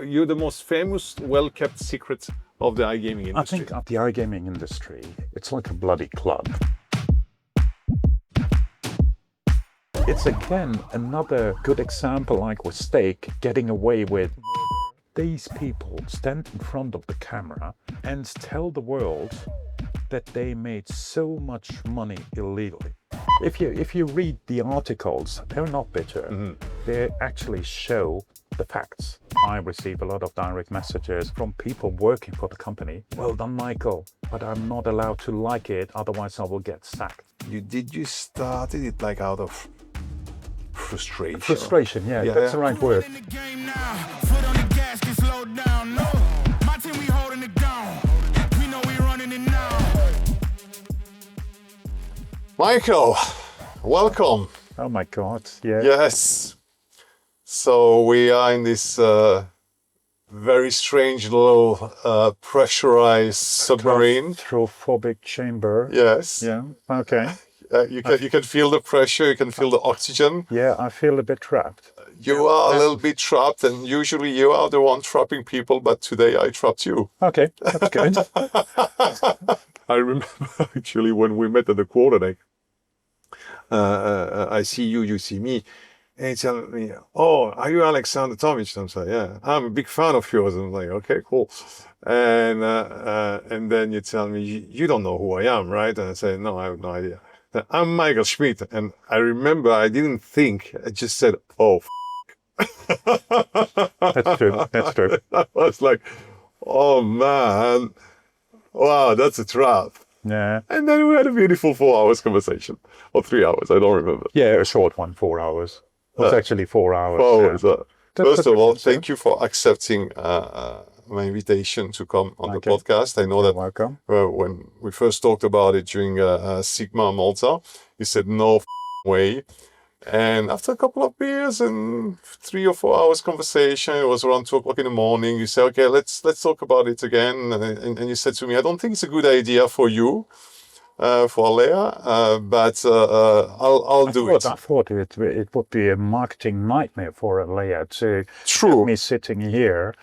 You're the most famous, well-kept secret of the iGaming industry. I think of the iGaming industry, it's like a bloody club. It's again another good example, like with Steak, getting away with. These people stand in front of the camera and tell the world that they made so much money illegally. If you read the articles, they're not bitter. Mm-hmm. They actually show the facts. I receive a lot of direct messages from people working for the company. Well done, Michael, but I'm not allowed to like it, otherwise I will get sacked. You started it like out of frustration? Frustration, yeah, that's the right word. Michael, welcome. Oh my God, yeah. Yes. So we are in this very strange little pressurized submarine. Claustrophobic chamber. Yes. Yeah, okay. You can feel the pressure, you can feel the oxygen. Yeah, I feel a bit trapped. You are a little bit trapped, and usually you are the one trapping people, but today I trapped you. Okay, that's good. I remember actually when we met at the quarterdeck, I see you, you see me, and you tell me, "Oh, are you Alexander Tomic?" I'm like, "Yeah, I'm a big fan of yours." I'm like, "Okay, cool." And then you tell me, "You don't know who I am, right?" And I say, "No, I have no idea." I'm Michael Schmitt, and I remember I didn't think, I just said, "Oh, That's true, that's true. I was like, "Oh man, wow, that's a trap." Yeah. And then we had a beautiful 4 hours conversation, or 3 hours, I don't remember. Yeah, a short one, 4 hours. It was actually 4 hours. 4 hours. Yeah. First of all, thank you for accepting my invitation to come on the podcast. I know that welcome. When we first talked about it during Sigma Malta, you said no way. And after a couple of beers and 3 or 4 hours conversation, it was around 2 o'clock in the morning. You said, "Okay, let's talk about it again." And you said to me, "I don't think it's a good idea for you, for Alea, but I'll do it." I thought it would be a marketing nightmare for Alea to True. have me sitting here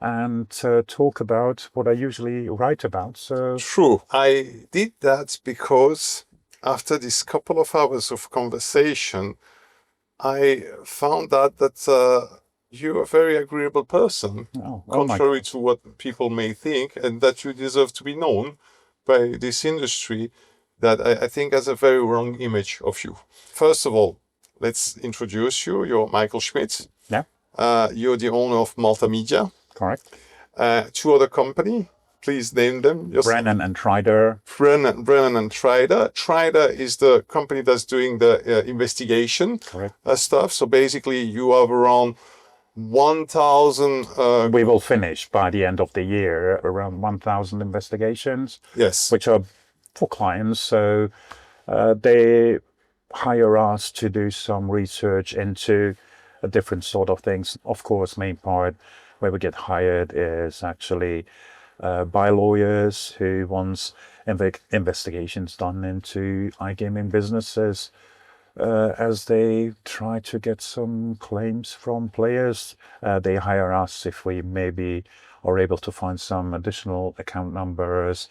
and talk about what I usually write about. So True. I did that because after this couple of hours of conversation, I found out that you're a very agreeable person, contrary to what people may think, and that you deserve to be known by this industry that I think has a very wrong image of you. First of all, let's introduce you. You're Michael Schmitt. Yeah. You're the owner of Malta Media. Correct. 2 other companies. Please name them. Brennan and Trider. Brennan and Trider. Trider is the company that's doing the investigation stuff. So basically, you have around 1,000. We will finish by the end of the year around 1,000 investigations. Yes. Which are for clients. So they hire us to do some research into different sort of things. Of course, main part where we get hired is actually by lawyers who wants investigations done into iGaming businesses as they try to get some claims from players. They hire us if we maybe are able to find some additional account numbers,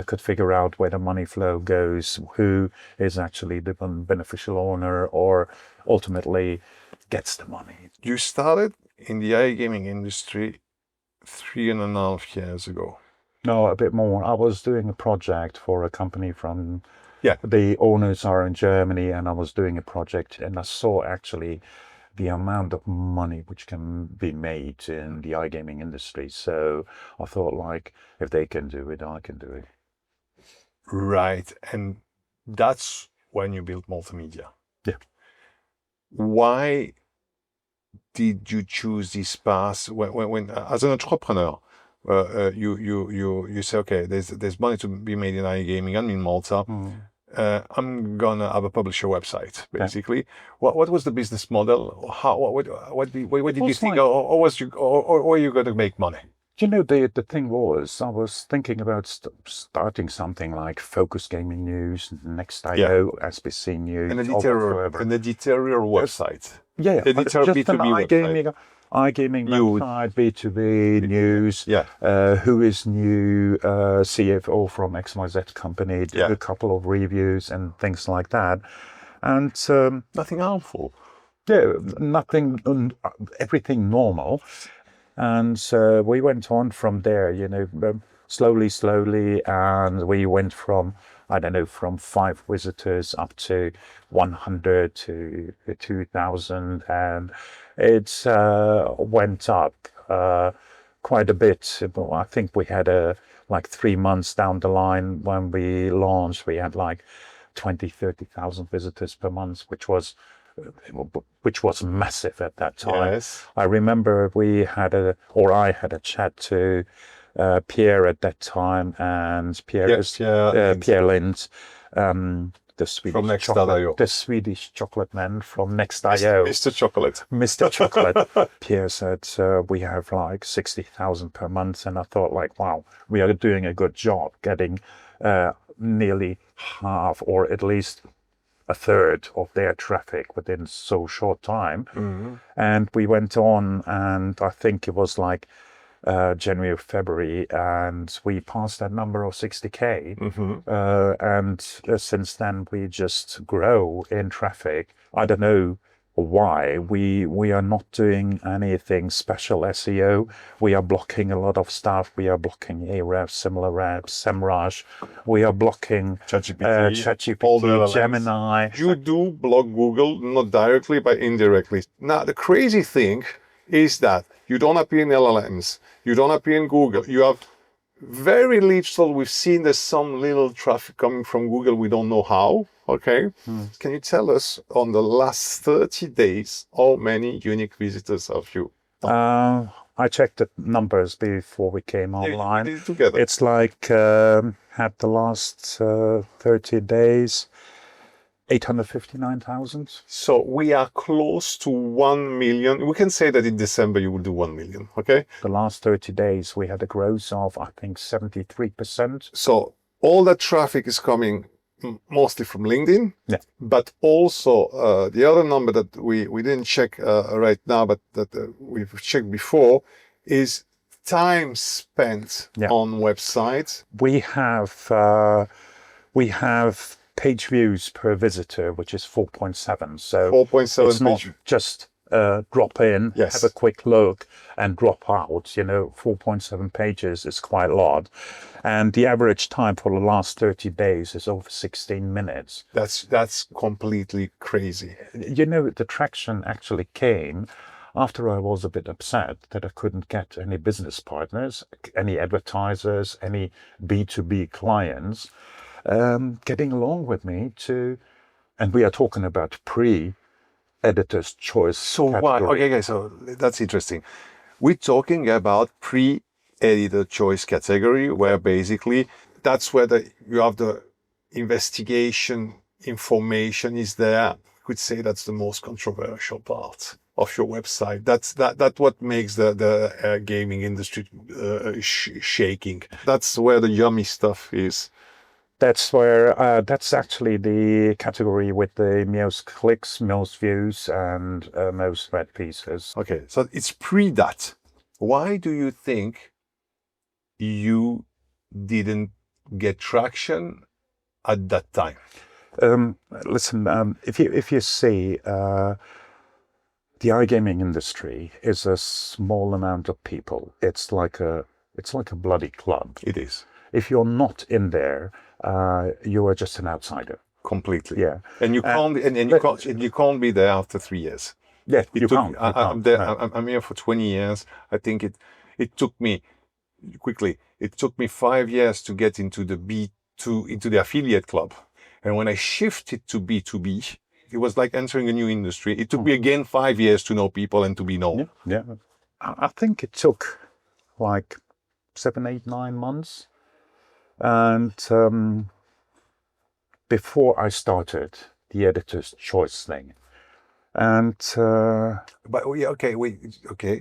could figure out where the money flow goes, who is actually the beneficial owner, or ultimately gets the money. You started in the iGaming industry 3.5 years ago. No, a bit more. I was doing a project for a company from, the owners are in Germany, and I was doing a project, and I saw actually the amount of money which can be made in the iGaming industry. So I thought, like, if they can do it, I can do it. Right. And that's when you built MaltaMedia. Yeah. Why did you choose this path when as an entrepreneur? You say, okay, there's money to be made in iGaming. I'm in Malta. I'm gonna have a publisher website, basically. Yeah. What was the business model? How what did you think? Or were you going to make money? You know, the thing was, I was thinking about starting something like Focus Gaming News, Next.io, SBC News, an editorial website. Yeah, editorial just B2B an iGaming. iGaming website, B2B news, Yeah. who is new CFO from XYZ company, did a couple of reviews and things like that. And Nothing harmful. yeah, nothing, everything normal. And we went on from there, slowly, and we went from, I don't know, from 5 visitors up to 100 to 2,000, and it went up quite a bit. I think we had like 3 months down the line when we launched, we had like 20,000-30,000 visitors per month, which was massive at that time. Yes. I remember I had a chat to Pierre at that time, and Pierre Lindh, the Swedish chocolate man from Next.io. Mr. Chocolate. Mr. Chocolate. Pierre said, we have like 60,000 per month. And I thought like, wow, we are doing a good job getting nearly half, or at least a third of their traffic within so short time. Mm-hmm. And we went on, and I think it was like January or February, and we passed that number of 60K. Mm-hmm. And since then we just grow in traffic. I don't know why. We are not doing anything special SEO. We are blocking a lot of stuff. We are blocking Ahrefs, SimilarWeb, SEMrush. We are blocking ChatGPT, Gemini. You do block Google, not directly, but indirectly. Now, the crazy thing is that you don't appear in LLMs. You don't appear in Google. You have very little. We've seen there's some little traffic coming from Google. We don't know how. Okay. Can you tell us on the last 30 days, how many unique visitors have you? I checked the numbers before we came online. We did it together. It's like had the last 30 days, 859,000. So we are close to 1 million. We can say that in December you will do 1 million, okay? The last 30 days we had a growth of, I think, 73%. So all that traffic is coming mostly from LinkedIn, but also the other number that we didn't check right now, but that we've checked before, is time spent on websites. We have page views per visitor, which is 4.7. So 4.7 it's not just drop in, have a quick look, and drop out. 4.7 pages is quite a lot. And the average time for the last 30 days is over 16 minutes. That's completely crazy. The traction actually came after I was a bit upset that I couldn't get any business partners, any advertisers, any B2B clients getting along with me and we are talking about pre-editor's choice. So why? Okay, so that's interesting. We're talking about pre-editor choice category, where basically that's where you have the investigation information is there. I could say that's the most controversial part of your website. That's what makes the gaming industry shaking. That's where the yummy stuff is. That's where that's actually the category with the most clicks, most views, and most read pieces. Okay, so it's pre that. Why do you think you didn't get traction at that time? Listen, if you see, the iGaming industry is a small amount of people. It's like a bloody club. It is. If you're not in there, you are just an outsider. Completely. Yeah. And you can't you can't be there after 3 years. Yeah, you can't. I'm here for 20 years. I think it took me 5 years to get into the affiliate club. And when I shifted to B2B, it was like entering a new industry. It took me again 5 years to know people and to be known. Yeah. I think it took like 7, 8, 9 months. And before I started the editor's choice thing, and go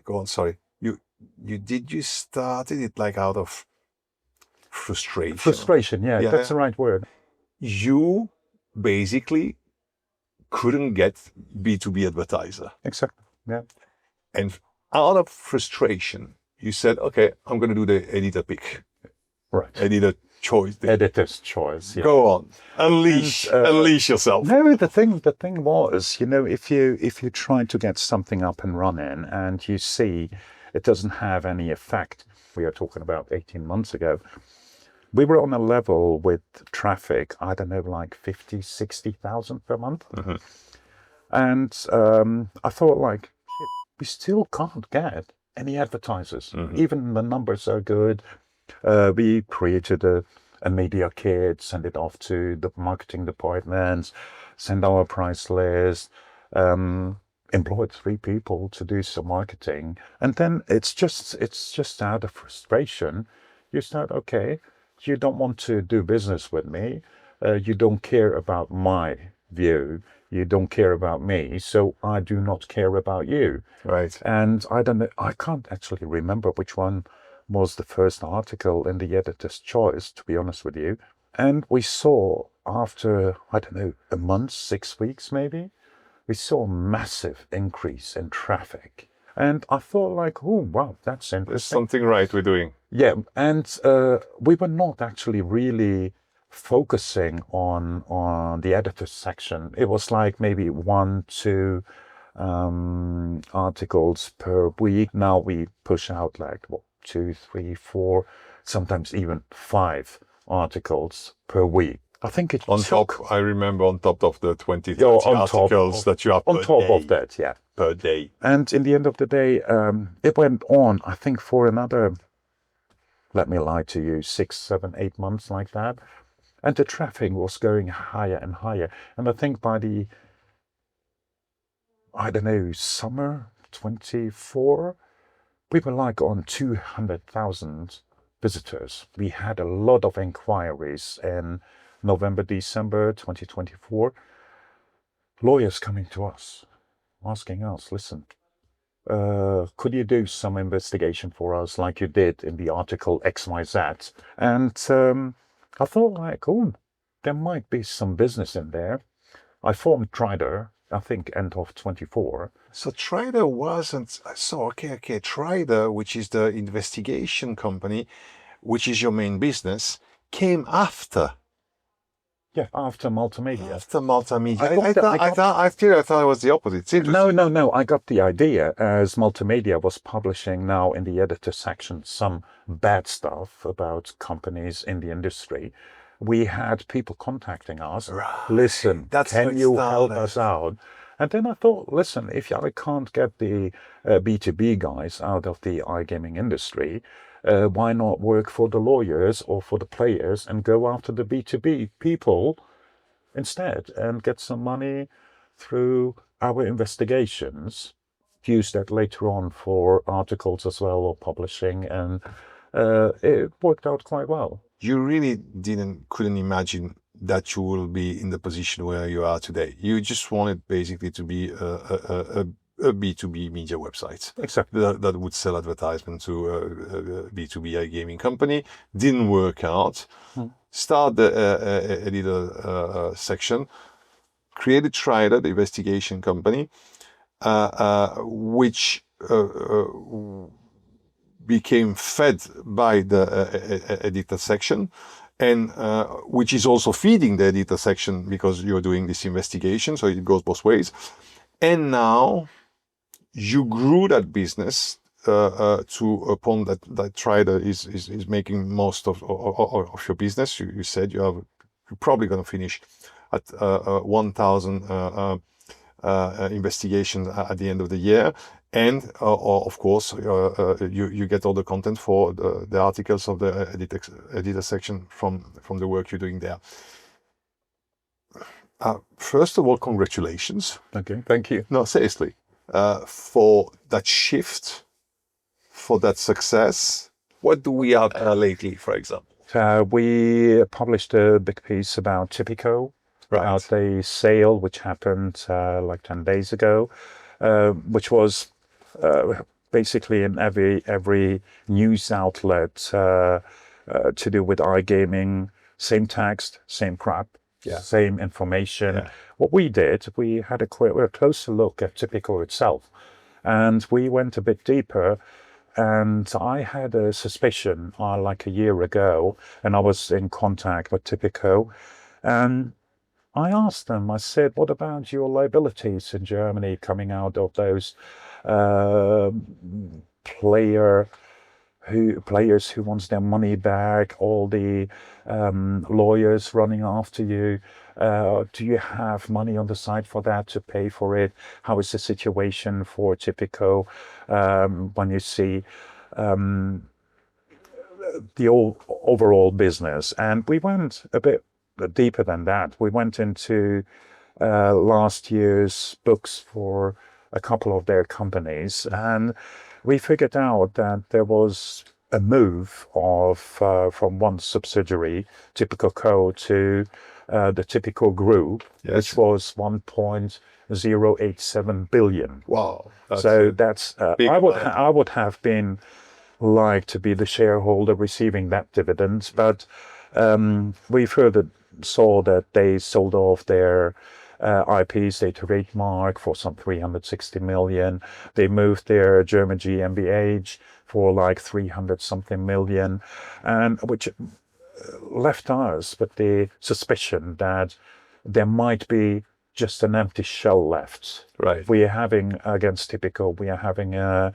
on. Sorry, you started it like out of frustration. Frustration, yeah, that's the right word. You basically couldn't get B2B advertiser. Exactly. Yeah. And out of frustration, you said, okay, I'm going to do the editor pick, Right. editor choice. Editor's choice. Yeah. Go on, unleash yourself. No, the thing was, if you try to get something up and running and you see it doesn't have any effect, we are talking about 18 months ago, we were on a level with traffic, I don't know, like 50, 60,000 per month. Mm-hmm. And I thought, like, shit, we still can't get any advertisers. Mm-hmm. Even the numbers are good. We created a media kit, send it off to the marketing departments, send our price list, employed 3 people to do some marketing. And then it's just out of frustration. You start, okay, you don't want to do business with me. You don't care about my view. You don't care about me. So I do not care about you. Right. And I don't know, I can't actually remember which one was the first article in the editor's choice, to be honest with you. And we saw after, I don't know, a month, 6 weeks maybe, we saw a massive increase in traffic. And I thought, like, oh, wow, that's interesting. There's something right we're doing. Yeah, and we were not actually really focusing on the editor's section. It was like maybe 1, 2 articles per week. Now we push out like, what, 2, 3, 4, sometimes even 5 articles per week. I think it I remember on top of the 20, 30 on articles that you have on top of that, yeah. per day. And in the end of the day, it went on, I think, for another, let me lie to you, 6, 7, 8 months like that. And the traffic was going higher and higher. And I think by the, I don't know, summer 24, we were like on 200,000 visitors. We had a lot of inquiries in November, December 2024. Lawyers coming to us, asking us, listen, could you do some investigation for us like you did in the article XYZ? And I thought, like, oh, there might be some business in there. I formed Trider, I think, end of 24. So Trider wasn't, so okay, Trider, which is the investigation company, which is your main business, came after. Yeah, after MaltaMedia. After MaltaMedia. I thought it was the opposite. It's interesting. No. I got the idea as MaltaMedia was publishing now in the editor section some bad stuff about companies in the industry. We had people contacting us. Right. Listen, That's can you help us out? And then I thought, listen, if I can't get the B2B guys out of the iGaming industry, why not work for the lawyers or for the players and go after the B2B people instead and get some money through our investigations, use that later on for articles as well or publishing, and it worked out quite well. You really couldn't imagine that you will be in the position where you are today. You just wanted basically to be a B2B media website. Exactly. That would sell advertisement to a B2B iGaming company. Didn't work out. Start the editor section. Created Trider, the investigation company, which became fed by the editor section, and which is also feeding the editor section because you're doing this investigation, so it goes both ways. And now you grew that business to a point that Trider is making most of your business. You said you're probably going to finish at 1,000 investigations at the end of the year. And of course, you get all the content for the articles of the editor section from the work you're doing there. First of all, congratulations. Okay, thank you. No, seriously, for that shift, for that success. What do we have lately, for example? We published a big piece about Tipico, about the sale which happened like 10 days ago, which was basically in every news outlet to do with iGaming, same text, same crap, same information. What we did, we had a closer look at Tipico itself, And we went a bit deeper, and I had a suspicion like a year ago, and I was in contact with Tipico, and I asked them, I said, what about your liabilities in Germany coming out of those uh, players who wants their money back, all the lawyers running after you? Do you have money on the side for that to pay for it? How is the situation for Tipico when you see the overall business? And we went a bit deeper than that. We went into last year's books for a couple of their companies, and we figured out that there was a move of from one subsidiary, Tipico Co, to the Tipico Group, which was 1.087 billion. Wow. That's big I would have been like to be the shareholder receiving that dividend, but we further saw that they sold off their IPs, they trademark for some 360 million. They moved their German GmbH for like 300 something million, and which left us with the suspicion that there might be just an empty shell left. Right. We are having against Tipico, we are having a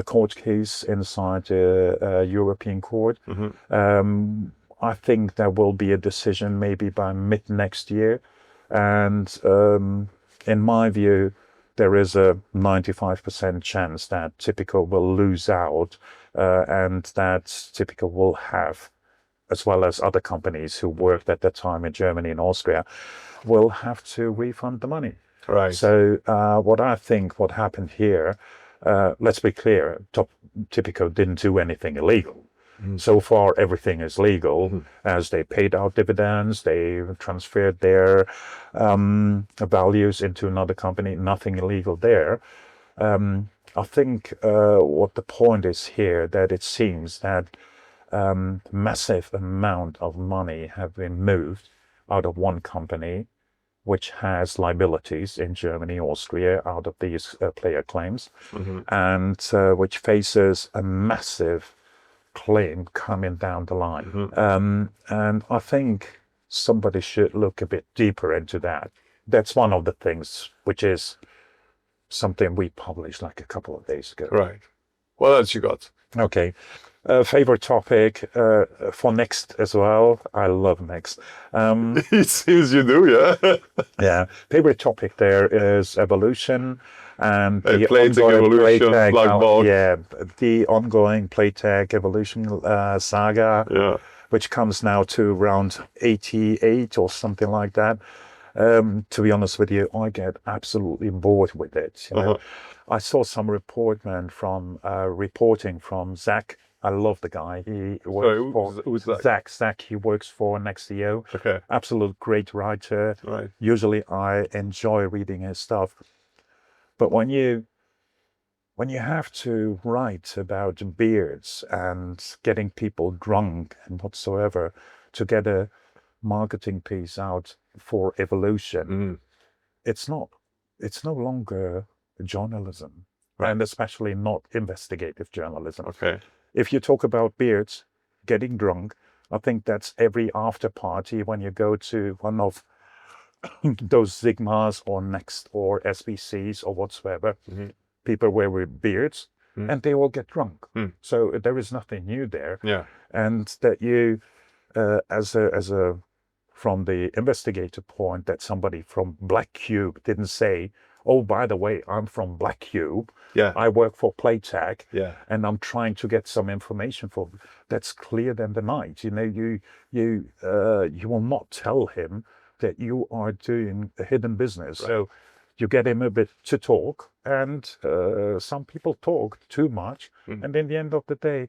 court case inside a European court. I think there will be a decision maybe by mid next year. And in my view, there is a 95% chance that Tipico will lose out and that Tipico will have, as well as other companies who worked at that time in Germany and Austria, will have to refund the money. Right. So what I think what happened here, let's be clear, Tipico didn't do anything illegal. So far, everything is legal, as they paid out dividends, they transferred their values into another company, nothing illegal there. I think what the point is here, that it seems that massive amount of money have been moved out of one company, which has liabilities in Germany, Austria, out of these player claims, and which faces a massive claim coming down the line. And I think somebody should look a bit deeper into that. That's one of the things which is something we published like a couple of days ago. Right. What else you got? Okay. Favorite topic for next as well. I love next. It seems you do, yeah. Yeah. Favorite topic there is evolution and the Playtech ongoing evolution, black box. yeah, the ongoing Playtech evolution saga, Yeah. which comes now to around 88 or something like that. To be honest with you, I get absolutely bored with it. You know, I saw some reporting from Zach. I love the guy. He works who's Zach? Zach. He works for Nextio. Okay. Absolute great writer. Right. Usually, I enjoy reading his stuff. But when you have to write about beards and getting people drunk and whatsoever to get a marketing piece out for evolution, it's no longer journalism, and especially not investigative journalism. Okay. If you talk about beards, getting drunk, I think that's every after party when you go to one of those Sigmas or Next or SBCs or whatsoever. People wear with beards and they all get drunk. So there is nothing new there. Yeah. And that you, as a from the investigator point, that somebody from Black Cube didn't say, oh, by the way, I'm from Black Cube. Yeah. I work for Playtech. Yeah. And I'm trying to get some information for. That's clear than the night. You know, you will not tell him that you are doing a hidden business. Right. So you get him a bit to talk, and some people talk too much. And in the end of the day,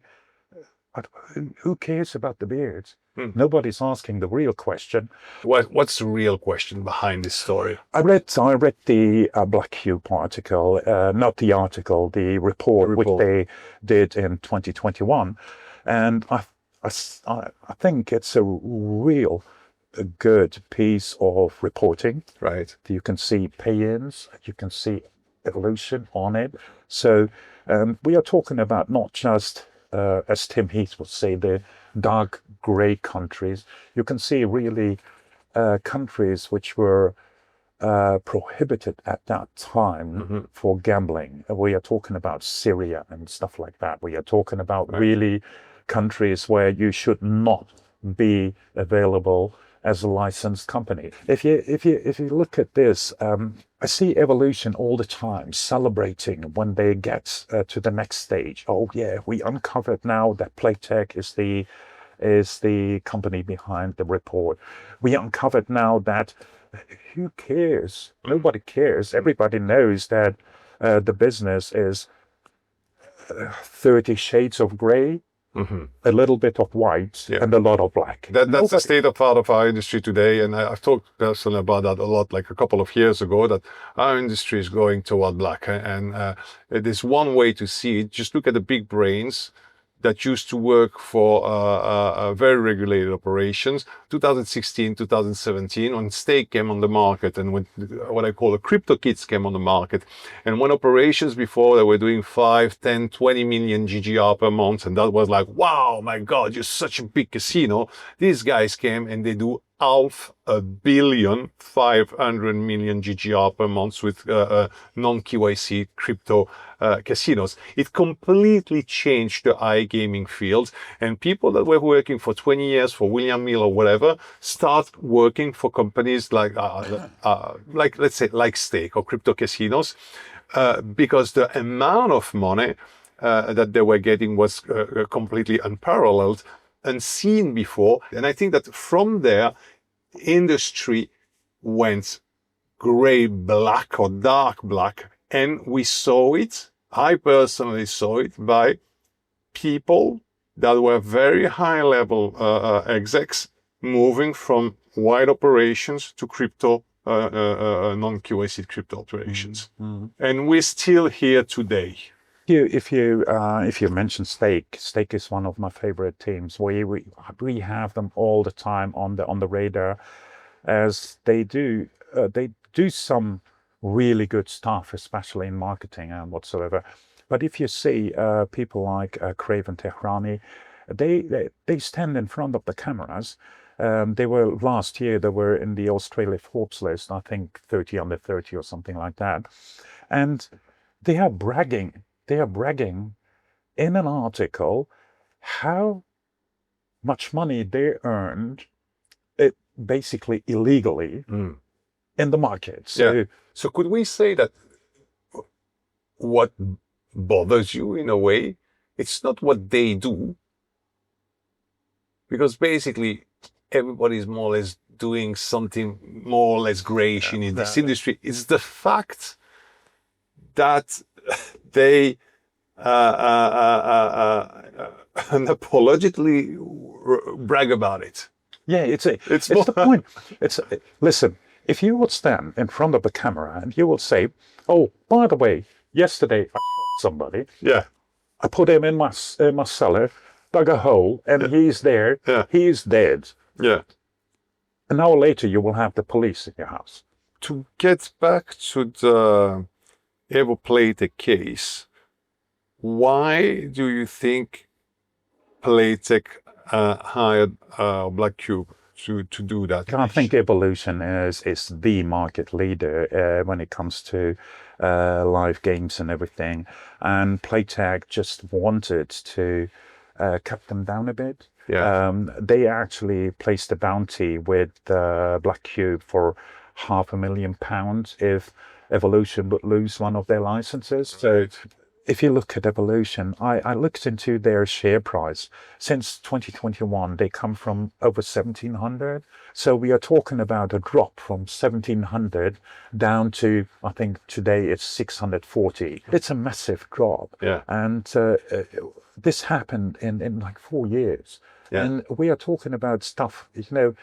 who cares about the beards? Nobody's asking the real question. What's the real question behind this story? I read the Black Cube article, not the article, the report which they did in 2021, and I think it's a real good piece of reporting. Right. You can see pay-ins, you can see evolution on it. So we are talking about not just, as Tim Heath would say, the dark grey countries. You can see really countries which were prohibited at that time for gambling. We are talking about Syria and stuff like that. We are talking about really countries where you should not be available as a licensed company. If you look at this, I see Evolution all the time celebrating when they get to the next stage. Oh yeah, we uncovered now that Playtech is the company behind the report. We uncovered now that who cares? Nobody cares. Everybody knows that the business is 30 shades of gray, a little bit of white, and a lot of black. That's the state of part of our industry today, and I've talked personally about that a lot, like a couple of years ago, that our industry is going toward black. And there's one way to see it. Just look at the big brains that used to work for very regulated operations. 2016, 2017, when Stake came on the market, and when what I call the crypto kits came on the market, and when operations before they were doing 5, 10, 20 million GGR per month, and that was like, wow, my God, you're such a big casino. These guys came and they do 500 million, 500 million GGR per month with non-KYC crypto casinos. It completely changed the iGaming field, and people that were working for 20 years for William Mill or whatever start working for companies like let's say like Stake or crypto casinos, because the amount of money that they were getting was completely unparalleled, unseen before. And I think that from there, industry went gray black or dark black, and we saw it. I personally saw it by people that were very high level execs moving from wide operations to crypto non-KYC crypto operations. And we're still here today. If you mention Stake is one of my favorite teams. We have them all the time on the radar, as they do some really good stuff, especially in marketing and whatsoever. But if you see people like Craven Tehrani, they stand in front of the cameras. They were last year. They were in the Australia Forbes list, I think 30 under 30 or something like that, and they are bragging. They are bragging in an article how much money they earned, basically illegally, in the market. So could we say that what bothers you in a way, it's not what they do, because basically everybody's more or less doing something more or less grayish in this industry. It's the fact that they unapologetically brag about it. Yeah, it's the point. Listen, if you would stand in front of the camera and you would say, "Oh, by the way, yesterday I shot somebody. Yeah, I put him in my cellar, dug a hole, and he's there. Yeah. He's dead." Yeah. An hour later, you will have the police in your house. To get back to the Evo Playtech case, why do you think Playtech hired Black Cube to do that? I think Evolution is the market leader when it comes to live games and everything, and Playtech just wanted to cut them down a bit. Yeah. They actually placed a bounty with Black Cube for £500,000 if Evolution would lose one of their licenses. So if you look at Evolution, I looked into their share price. Since 2021, they come from over 1,700. So we are talking about a drop from 1,700 down to, I think today it's 640. It's a massive drop. Yeah. And this happened in like 4 years. Yeah. And we are talking about stuff, if you...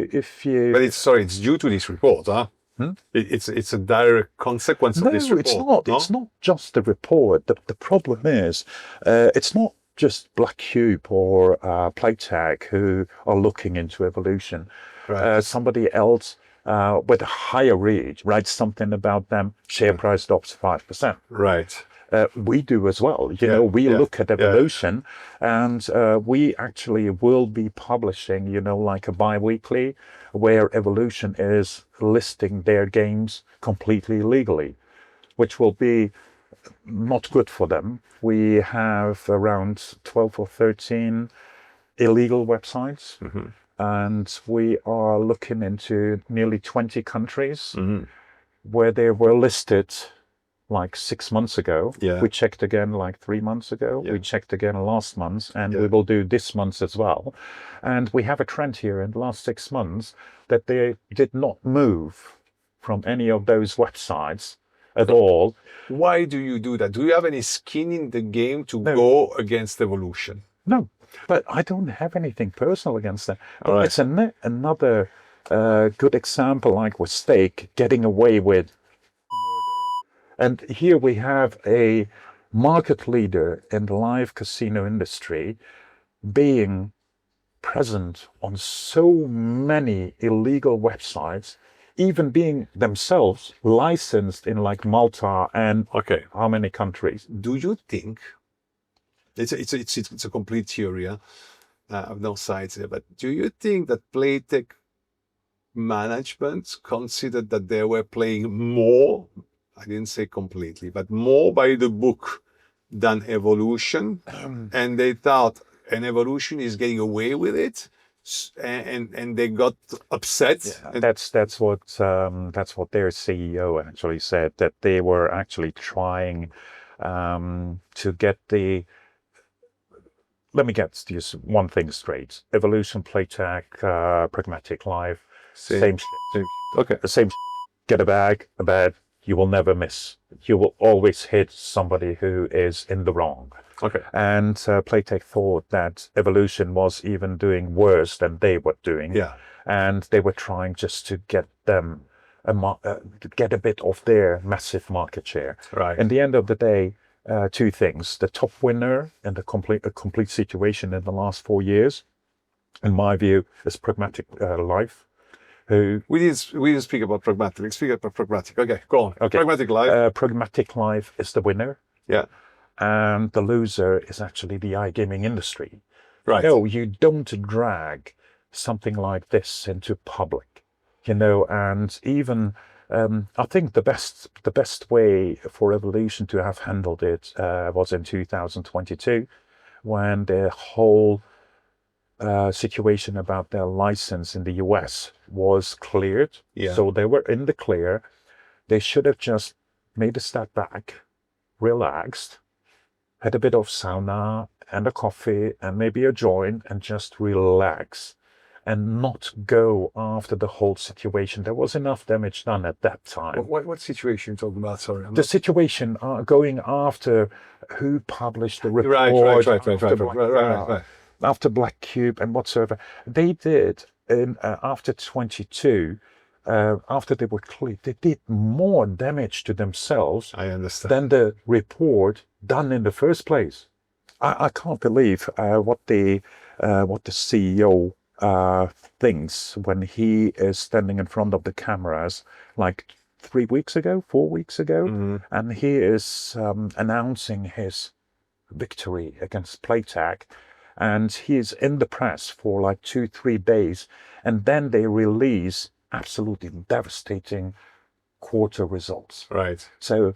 But it's due to this report, huh? It's a direct consequence of this report. No, it's not. It's not just the report. The problem is, it's not just Black Cube or Playtech who are looking into Evolution. Right. Somebody else with a higher reach, write something about them, share price drops 5%. Right. We do as well. We look at evolution, and we actually will be publishing, like a bi-weekly, where Evolution is listing their games completely legally, which will be not good for them. We have around 12 or 13 illegal websites, and we are looking into nearly 20 countries where they were listed like 6 months ago. We checked again like 3 months ago. We checked again last month, and we will do this month as well. And we have a trend here in the last 6 months that they did not move from any of those websites at all. Why do you do that? Do you have any skin in the game to go against evolution? No, but I don't have anything personal against that. But Right. it's another good example, like with Stake, getting away with. And here we have a market leader in the live casino industry being present on so many illegal websites, even being themselves licensed in like Malta and how many countries. Do you think it's a complete theory? I have no sides here, but do you think that Playtech management considered that they were playing more? I didn't say completely, but more by the book than Evolution, and they thought an Evolution is getting away with it, and they got upset. That's what their CEO actually said, that they were actually trying to get the. Let me get this one thing straight: Evolution, Playtech, Pragmatic, Live, same shit. Okay. The same. Get a bag. You will never miss. You will always hit somebody who is in the wrong. Okay. And Playtech thought that Evolution was even doing worse than they were doing. Yeah. And they were trying just to get them to get a bit of their massive market share. Right. In the end of the day, two things: the top winner in the complete situation in the last 4 years, in my view, is Pragmatic Live. We didn't speak about Pragmatic. Let's speak about Pragmatic. Okay, go on. Okay. Pragmatic Live. Pragmatic Live is the winner. Yeah. And the loser is actually the iGaming industry. Right. No, you don't drag something like this into public, and even I think the best way for Evolution to have handled it was in 2022, when the whole situation about their license in the US was cleared. Yeah. So they were in the clear. They should have just made a step back, relaxed, had a bit of sauna and a coffee and maybe a joint, and just relax and not go after the whole situation. There was enough damage done at that time. What situation are you talking about? Sorry. The situation going after who published the report. Right. After Black Cube and whatsoever. They did, after 22, after they were cleared, they did more damage to themselves I understand. than the report done in the first place. I can't believe what the CEO thinks when he is standing in front of the cameras like 4 weeks ago, and he is announcing his victory against Playtech. And he is in the press for like 2-3 days, and then they release absolutely devastating quarter results. Right. So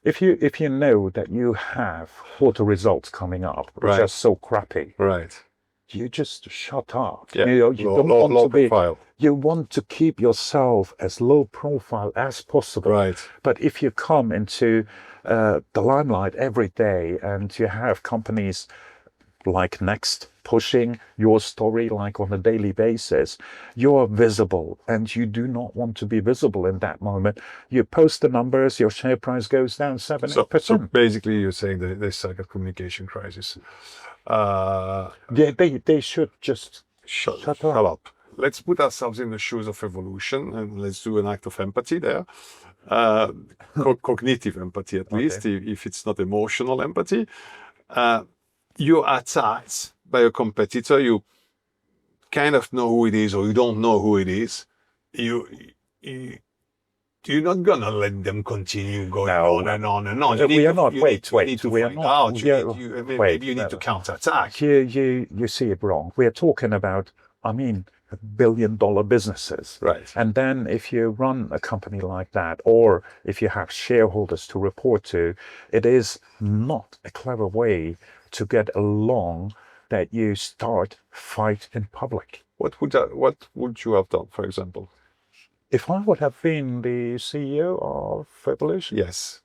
if you know that you have quarter results coming up, which Right. are so crappy, Right. you just shut up. Yeah. You don't want low to be. profile. You want to keep yourself as low profile as possible. Right. But if you come into the limelight every day, and you have companies like Next pushing your story like on a daily basis, you're visible, and you do not want to be visible in that moment. You post the numbers, your share price goes down 7%. So basically, you're saying that there's like a communication crisis. They should just shut up. Let's put ourselves in the shoes of Evolution, and let's do an act of empathy there. Cognitive empathy, at least, if it's not emotional empathy. You're attacked by a competitor. You kind of know who it is, or you don't know who it is. you're not gonna let them continue going No, on no. and on and on. We are not. Wait. You need to We are find not. out. Yeah, Maybe wait. you need No. to counterattack. You see it wrong. We are talking about, I mean, billion-dollar businesses. Right. And then if you run a company like that, or if you have shareholders to report to, it is not a clever way to get along that you start fight in public. What would you have done, for example? If I would have been the CEO of Evolution, Yes.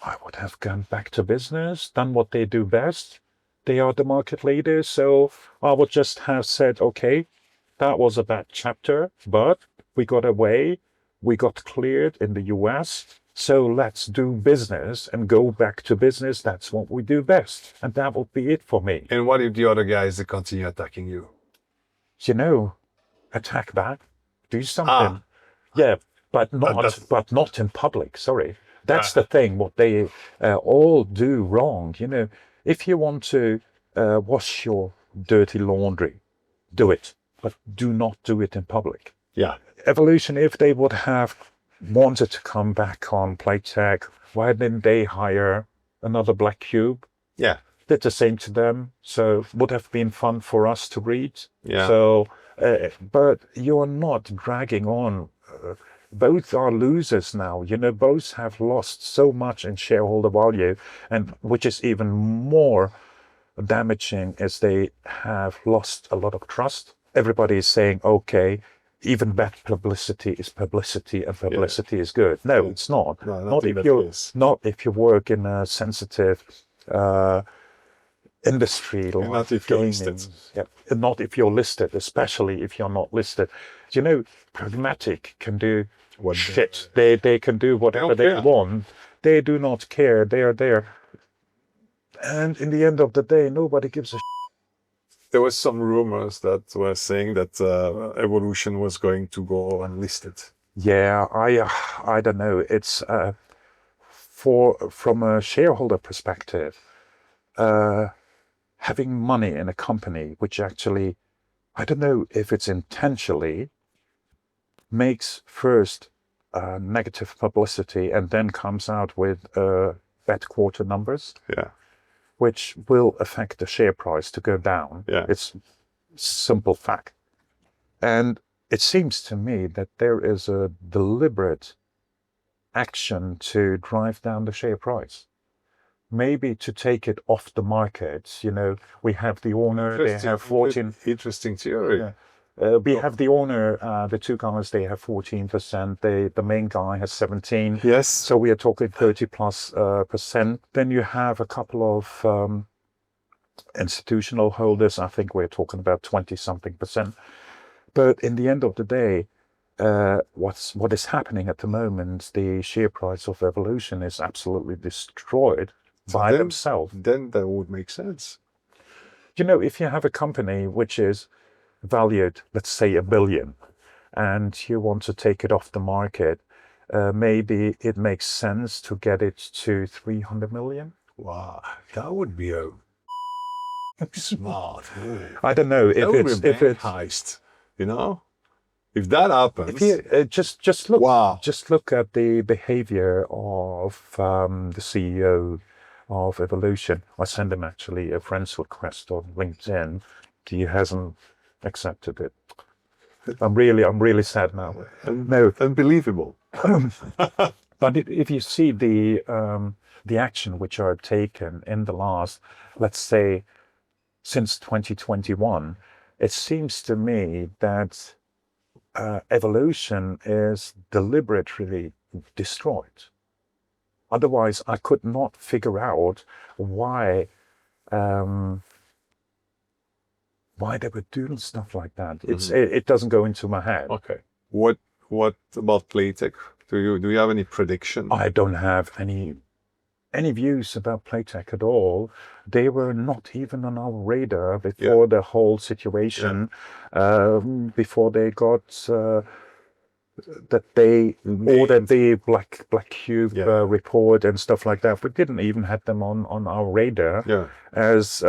I would have gone back to business, done what they do best. They are the market leaders, so I would just have said, okay, that was a bad chapter, but we got away, we got cleared in the US, so let's do business and go back to business. That's what we do best. And that would be it for me. And what if the other guys they continue attacking you? You know, attack back, do something. Yeah, but not in public, sorry. That's the thing, what they all do wrong. You know, if you want to wash your dirty laundry, do it, but do not do it in public. Yeah. Evolution, if they would have wanted to come back on Playtech, why didn't they hire another Black Cube? Yeah. Did the same to them, so would have been fun for us to read. Yeah. So, but you're not dragging on. Both are losers now. You know, both have lost so much in shareholder value, and which is even more damaging is they have lost a lot of trust. Everybody is saying, okay, even bad publicity is publicity, and publicity is good. No, it's not. No, not if you work in a sensitive industry like not if you're gaming. listed. Yeah, and not if you're listed, especially if you're not listed. You know, Pragmatic can do shit. They can do whatever they want. They do not care. They are there. And in the end of the day, nobody gives a There was some rumors that were saying that Evolution was going to go unlisted. Yeah, I don't know. It's from a shareholder perspective, having money in a company which actually, I don't know if it's intentionally, makes first negative publicity and then comes out with bad quarter numbers. Yeah. Which will affect the share price to go down. Yeah. It's simple fact. And it seems to me that there is a deliberate action to drive down the share price. Maybe to take it off the market. You know, we have the owner, they have 14. Interesting theory. Yeah. We have the owner, the two guys, they have 14%. The main guy has 17. Yes. So we are talking 30+%. Then you have a couple of institutional holders. I think we're talking about 20-something%. But in the end of the day, what is happening at the moment, the share price of Evolution is absolutely destroyed by themselves. Then that would make sense. You know, if you have a company which is valued, let's say, $1 billion, and you want to take it off the market, maybe it makes sense to get it to 300 million. Wow, that would be a smart move. I don't know if it's heist. You know, if that happens, if you just look, wow, just look at the behavior of the CEO of Evolution. I sent him actually a friend's request on LinkedIn. He hasn't accepted it. I'm really sad now. No, unbelievable. But if you see the action which are taken in the last, let's say, since 2021, it seems to me that Evolution is deliberately destroyed. Otherwise, I could not figure out why they were doing stuff like that. It doesn't go into my head. Okay. What about Playtech? Do you have any prediction? I don't have any views about Playtech at all. They were not even on our radar before the whole situation. Before they got that they ordered the Black Cube report and stuff like that. We didn't even have them on our radar. As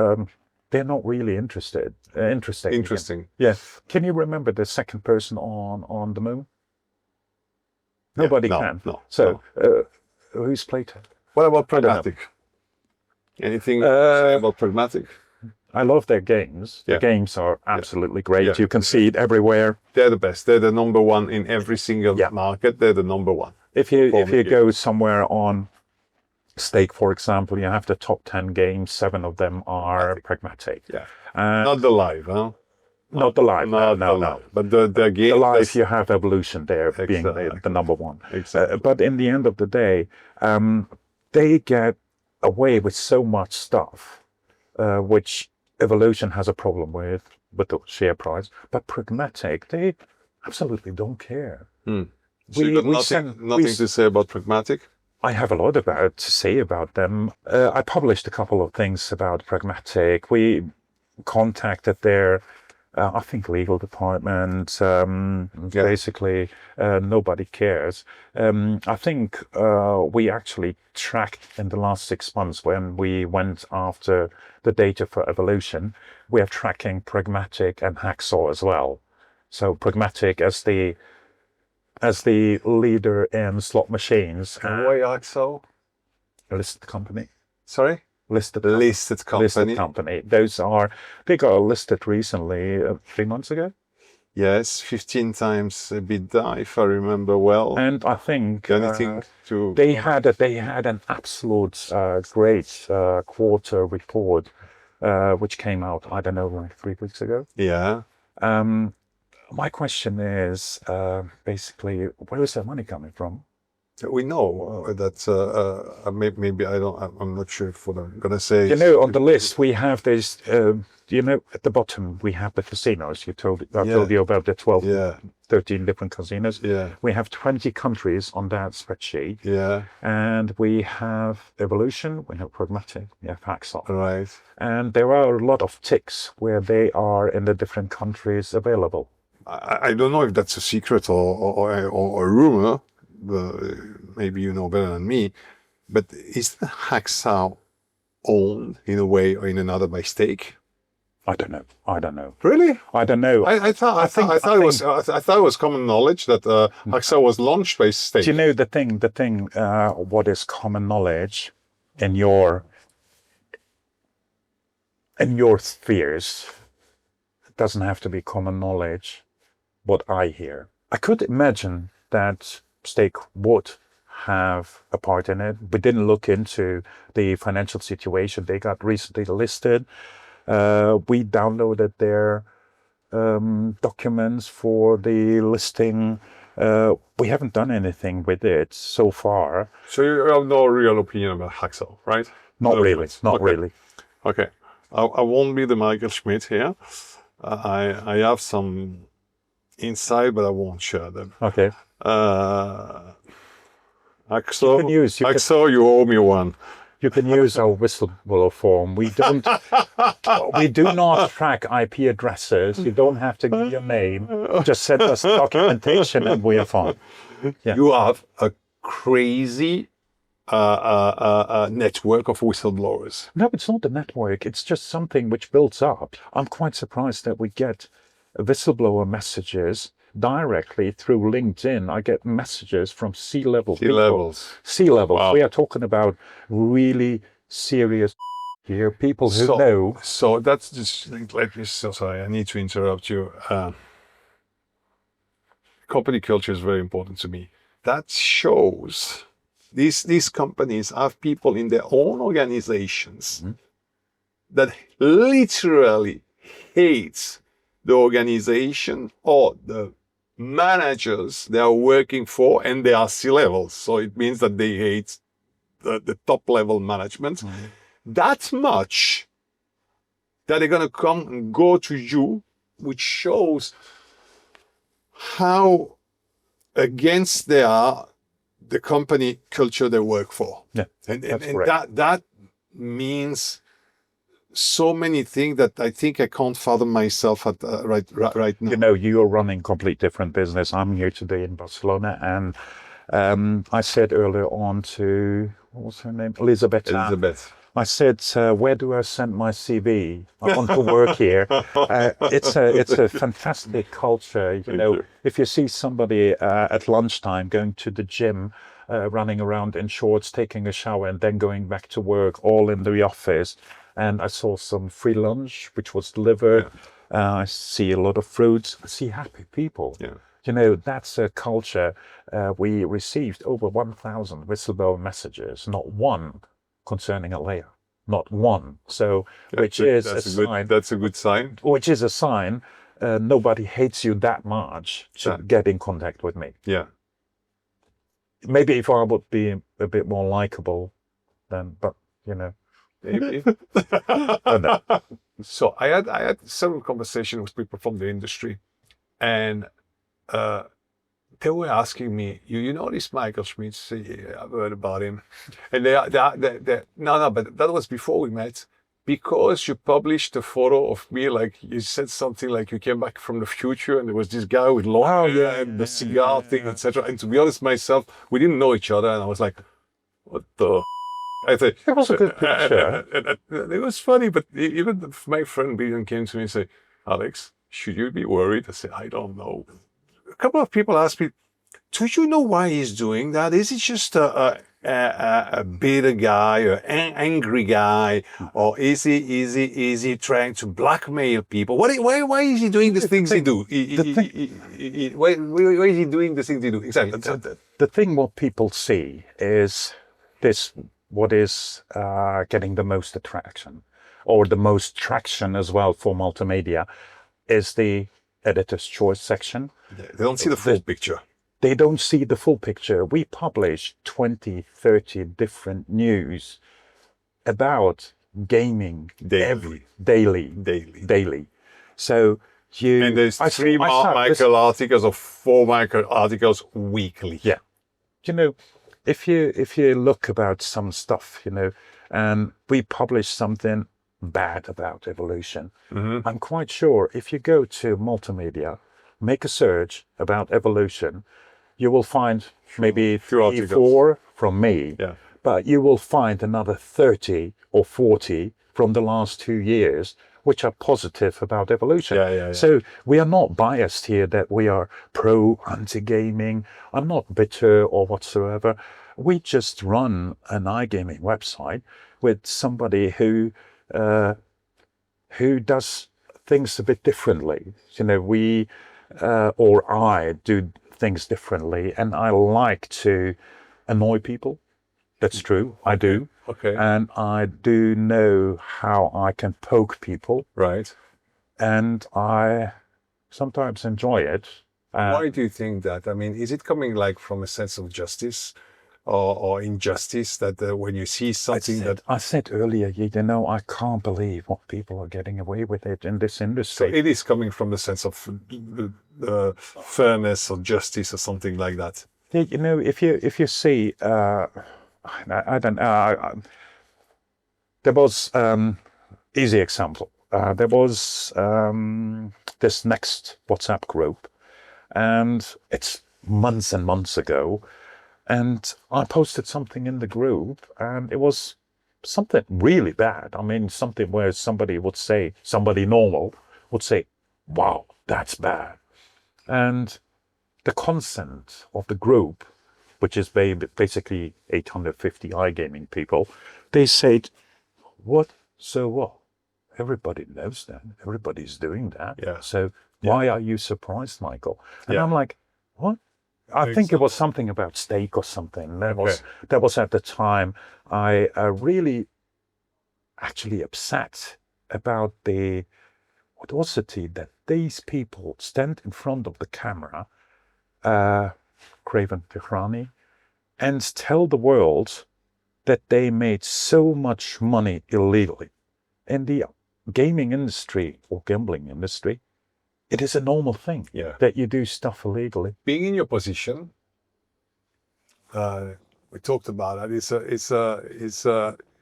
they're not really interesting. Interesting. Yeah. Can you remember the second person on the moon? Nobody no, can. no, So, who's Playtech? What about I don't know. Pragmatic? Anything to say about Pragmatic? I love their games. Yeah. The games are absolutely great. Yeah. You can see it everywhere. They're the best. They're the number one in every single Yeah. market. They're the number one. If you me. go somewhere on Stake, for example, you have the top 10 games. 7 of them are Pragmatic. Yeah. And Not the live, huh? not the live. Not No. the live. But the game. The live, you have Evolution there being the number one. Exactly. But in the end of the day, they get away with so much stuff, which Evolution has a problem with the share price. But Pragmatic, they absolutely don't care. So you got nothing to say about Pragmatic? I have a lot to say about them. I published a couple of things about Pragmatic. We contacted their, I think, legal department. Basically, nobody cares. I think we actually tracked in the last 6 months when we went after the data for Evolution. We are tracking Pragmatic and Hacksaw as well. So Pragmatic as the leader in slot machines. Why Hacksaw? A listed company. Sorry? Listed company. They got listed recently, 3 months ago. Yes, 15 times EBITDA, if I remember well. And I think they had an absolute great quarter report, which came out, I don't know, like 3 weeks ago. Yeah. My question is basically, where is their money coming from? We know that maybe I'm not sure if what I'm gonna say. On the list we have this. At the bottom we have the casinos. I told you about the 13 different casinos. Yeah. We have 20 countries on that spreadsheet. Yeah. And we have Evolution. We have Pragmatic. We have Hacksaw. Right. And there are a lot of ticks where they are in the different countries available. I don't know if that's a secret or a rumor. Maybe you know better than me, but is the Hacksaw owned in a way or in another by Stake? I don't know. Really? I don't know. I thought it was common knowledge that Hacksaw was launched by Stake. Do you know the thing? What is common knowledge in your spheres? It doesn't have to be common knowledge. What I hear, I could imagine that Stake would have a part in it. We didn't look into the financial situation. They got recently listed. We downloaded their documents for the listing. We haven't done anything with it so far. So you have no real opinion about Hacksaw, right? Not really. Okay. I won't be the Michael Schmitt here. I have some insight, but I won't share them. Okay. Hacksaw, you owe me one. You can use our whistleblower form. We do not track IP addresses. You don't have to give your name. Just send us documentation and we are fine. Yeah. You have a crazy network of whistleblowers. No, it's not a network. It's just something which builds up. I'm quite surprised that we get whistleblower messages directly through LinkedIn. I get messages from C-level people. C-levels. Wow. We are talking about really serious here. People who know. So that's just sorry, I need to interrupt you. Company culture is very important to me. That shows these companies have people in their own organizations that literally hates the organization or the managers they are working for, and they are C-levels. So it means that they hate the top level management that much that they're going to come and go to you, which shows how against they are the company culture they work for. Yeah, and correct. that means so many things that I think I can't fathom myself at right now. You're running complete different business. I'm here today in Barcelona, and I said earlier on to, what was her name? Elizabeth. I said, where do I send my CV? I want to work here. It's a fantastic culture. You know, if you see somebody at lunchtime going to the gym, running around in shorts, taking a shower, and then going back to work, all in the office. And I saw some free lunch, which was delivered. I see a lot of fruits. I see happy people. Yeah. You know, that's a culture. We received over 1,000 whistleblower messages, not one concerning a layer, not one. So, which is a sign. That's a good sign. Which is a sign nobody hates you that much to get in contact with me. Yeah. Maybe if I would be a bit more likable, then, but you know. So I had several conversations with people from the industry, and they were asking me, you know this Michael Schmitt? Yeah, I've heard about him. And no, but that was before we met. Because you published a photo of me, like you said something like you came back from the future and there was this guy with long hair and the cigar thing, etc. And to be honest, myself, we didn't know each other. And I was like, what the I thought, it was a good picture. It was funny, but even my friend Bijan came to me and said, Alex, should you be worried? I said, I don't know. A couple of people asked me, do you know why he's doing that? Is it just a bitter guy or an angry guy, or is he trying to blackmail people? Why is he doing the things he do? Why is he doing the things he do? Exactly. The thing what people see is this: what is getting the most attraction, or the most traction as well for multimedia, is the editor's choice section. They don't see the full picture. They don't see the full picture. We publish 20, 30 different news about gaming daily. So and there's three Michael articles or 4 Michael articles weekly. Yeah. You know, if you look about some stuff, you know, and we publish something bad about evolution, I'm quite sure if you go to MaltaMedia, make a search about evolution, you will find maybe 3, 4 from me, but you will find another 30 or 40 from the last 2 years, which are positive about evolution. So we are not biased here that we are pro anti-gaming. I'm not bitter or whatsoever. We just run an iGaming website with somebody who does things a bit differently. You know, we or I do things differently, and I like to annoy people. That's true. I do. Okay. And I do know how I can poke people. Right. And I sometimes enjoy it. Why do you think that? I mean, is it coming like from a sense of justice or injustice that when you see something I said earlier, you know, I can't believe what people are getting away with it in this industry. So it is coming from the sense of fairness or justice or something like that. You know, if you see, I don't know. There was easy example. There was this next WhatsApp group, and it's months and months ago. And I posted something in the group, and it was something really bad. I mean, something where somebody normal would say, wow, that's bad. And the consent of the group, which is basically 850 iGaming people, they said, what? So what? Everybody knows that. Everybody's doing that. Yeah. So why are you surprised, Michael? And I'm like, what? I think it was something about steak or something. That was at the time. I really actually upset about the audacity that these people stand in front of the camera, Craven Tehrani, and tell the world that they made so much money illegally. In the gaming industry or gambling industry, it is a normal thing that you do stuff illegally. Being in your position, we talked about that.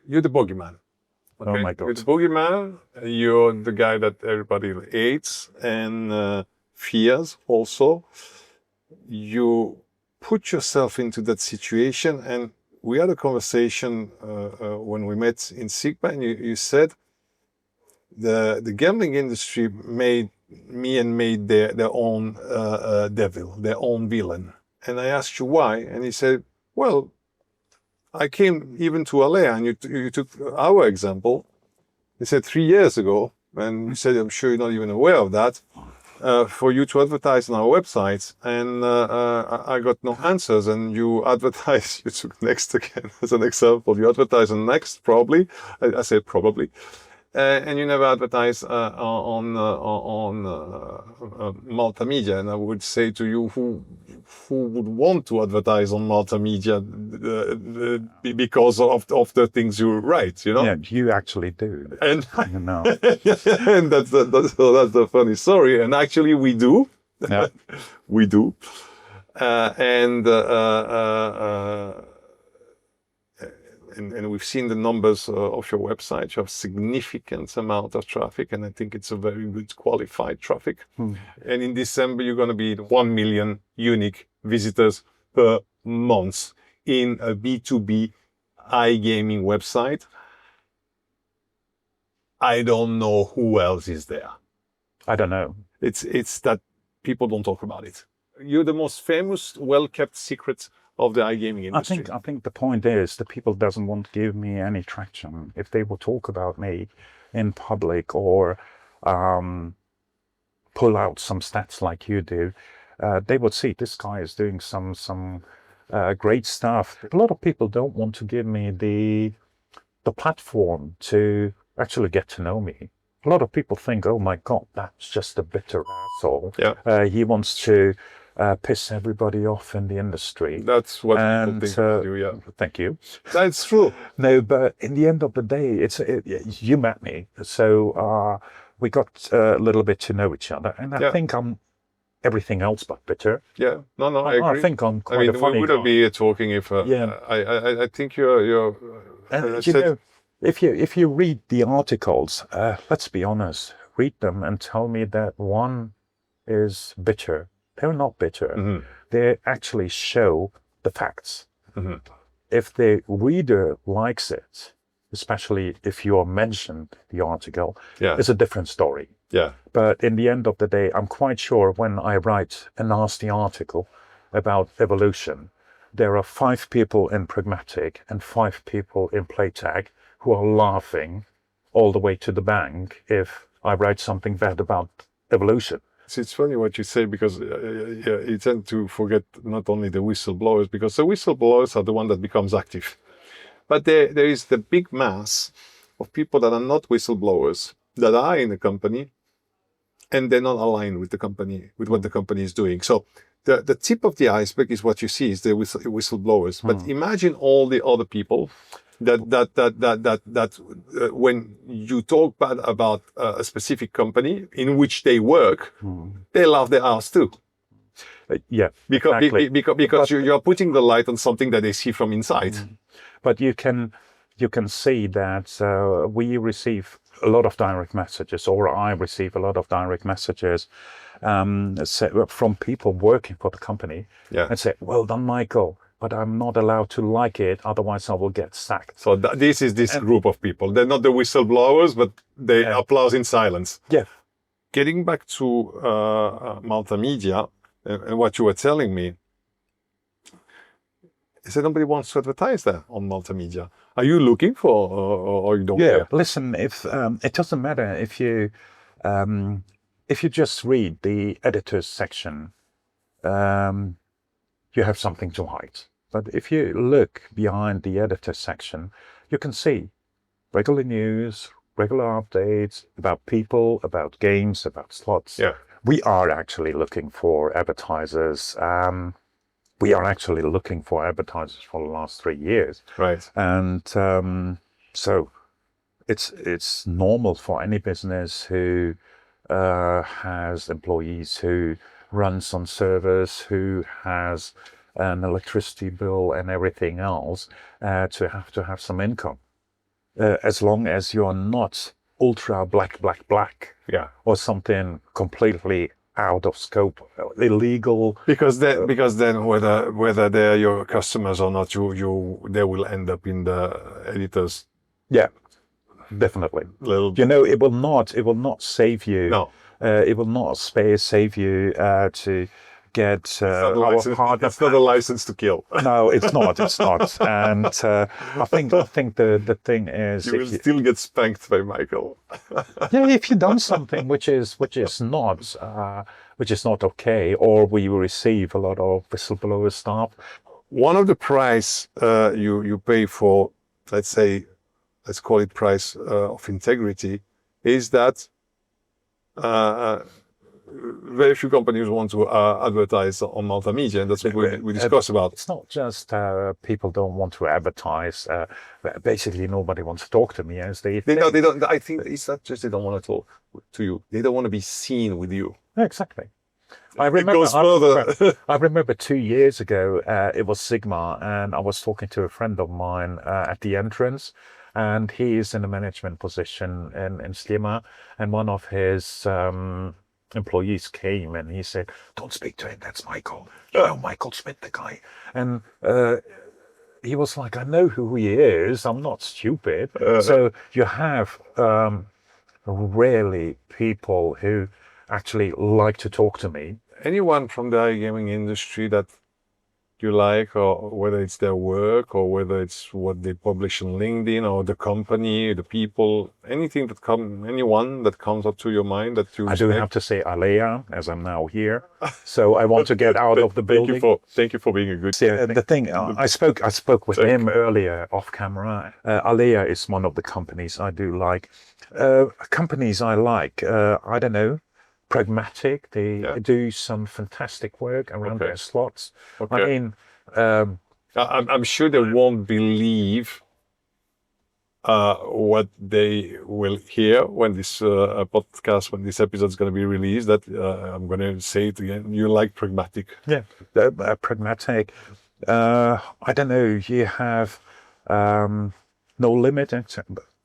You're the boogeyman. Okay? Oh my God! You're the boogeyman. You're the guy that everybody hates and fears. Also, you put yourself into that situation, and we had a conversation when we met in Sigma, and you said the gambling industry made their own devil, their own villain. And I asked you why, and he said, well, I came even to LA, and you took our example. He said 3 years ago, and you said, I'm sure you're not even aware of that, for you to advertise on our website, and I got no answers, and you advertise, you took Next again as an example, you advertise on Next, probably, I said probably, and you never advertise on Malta Media, and I would say to you, who would want to advertise on Malta Media because of the things you write, you know? Yeah, you actually do. And You know. and that's the funny story. And actually, we do. Yeah. We do. And we've seen the numbers of your website. You have significant amount of traffic, and I think it's a very good qualified traffic. And in December, you're going to be 1 million unique visitors per month in a B2B iGaming website. I don't know who else is there. I don't know. It's that people don't talk about it. You're the most famous, well-kept secret of the iGaming industry. I think the point is that people doesn't want to give me any traction. If they will talk about me in public or pull out some stats like you do, they would see this guy is doing some great stuff. A lot of people don't want to give me the platform to actually get to know me. A lot of people think, oh my God, that's just a bitter asshole. Yeah. He wants to piss everybody off in the industry. That's what And, people think of you, yeah. Thank you. That's true. No, but in the end of the day, you met me, so we got a little bit to know each other, and I think I'm everything else but bitter. Yeah, no, I agree. I think I'm quite a funny we wouldn't guy. be here talking if I think you're And you know, if you read the articles, let's be honest, read them and tell me that one is bitter. They're not bitter. Mm-hmm. They actually show the facts. Mm-hmm. If the reader likes it, especially if you are mentioned the article, it's a different story. Yeah. But in the end of the day, I'm quite sure when I write a nasty article about evolution, there are 5 people in Pragmatic and 5 people in Playtech who are laughing all the way to the bank if I write something bad about evolution. It's funny what you say, because you tend to forget not only the whistleblowers, because the whistleblowers are the one that becomes active. But there is the big mass of people that are not whistleblowers, that are in the company, and they're not aligned with the company, with what the company is doing. So the tip of the iceberg is what you see is the whistleblowers. But imagine all the other people that when you talk bad about a specific company in which they work, they laugh their ass too. Yeah, because exactly. because you're putting the light on something that they see from inside. But you can see that we receive a lot of direct messages, or I receive a lot of direct messages from people working for the company, and say, "Well done, Michael, but I'm not allowed to like it, otherwise I will get sacked." So this is this group of people. They're not the whistleblowers, but they applaud in silence. Yeah. Getting back to Malta Media and what you were telling me, is that nobody wants to advertise there on Malta Media? Are you looking for, or you don't care? Listen, if it doesn't matter if you just read the editors section, you have something to hide. But if you look behind the editor section, you can see regular news, regular updates about people, about games, about slots. Yeah. We are actually looking for advertisers. We are actually looking for advertisers for the last 3 years. Right. And so it's normal for any business who has employees, who runs on servers, who has an electricity bill and everything else, to have some income. As long as you're not ultra black, Yeah. or something completely out of scope, illegal. Because then whether they're your customers or not, they will end up in the editors. Yeah, definitely. Little It will not save you. no. It will not save you to get our partner. It's not a license to kill. No, it's not. It's not. And I think the thing is, You will still get spanked by Michael. yeah, if you've done something which is not okay, or we receive a lot of whistleblower stuff. One of the price you pay for, let's call it price of integrity, is that very few companies want to advertise on Malta Media, and that's what we discuss about. It's not just people don't want to advertise. Basically, nobody wants to talk to me as they don't. I think it's not just they don't want to talk to you; they don't want to be seen with you. Exactly. It goes further. I remember 2 years ago, it was Sigma, and I was talking to a friend of mine at the entrance, and he is in a management position in Sigma, and one of his employees came and he said, "Don't speak to him, that's Michael. Michael Schmitt, the guy." And he was like, "I know who he is, I'm not stupid." So you have rarely people who actually like to talk to me. Anyone from the iGaming industry that you like, or whether it's their work or whether it's what they publish on LinkedIn or the company, the people, anyone that comes up to your mind that you I do have to say Alea, as I'm now here. So I want to get out of the building. Thank you for being a good. The thing, I spoke with him earlier off camera. Alea is one of the companies I do like. Companies I like, I don't know, Pragmatic, they do some fantastic work around their slots. Okay. I mean, I'm sure they won't believe what they will hear when this podcast, when this episode is going to be released. That I'm going to say it again. You like Pragmatic? Yeah, Pragmatic. I don't know. You have No Limit.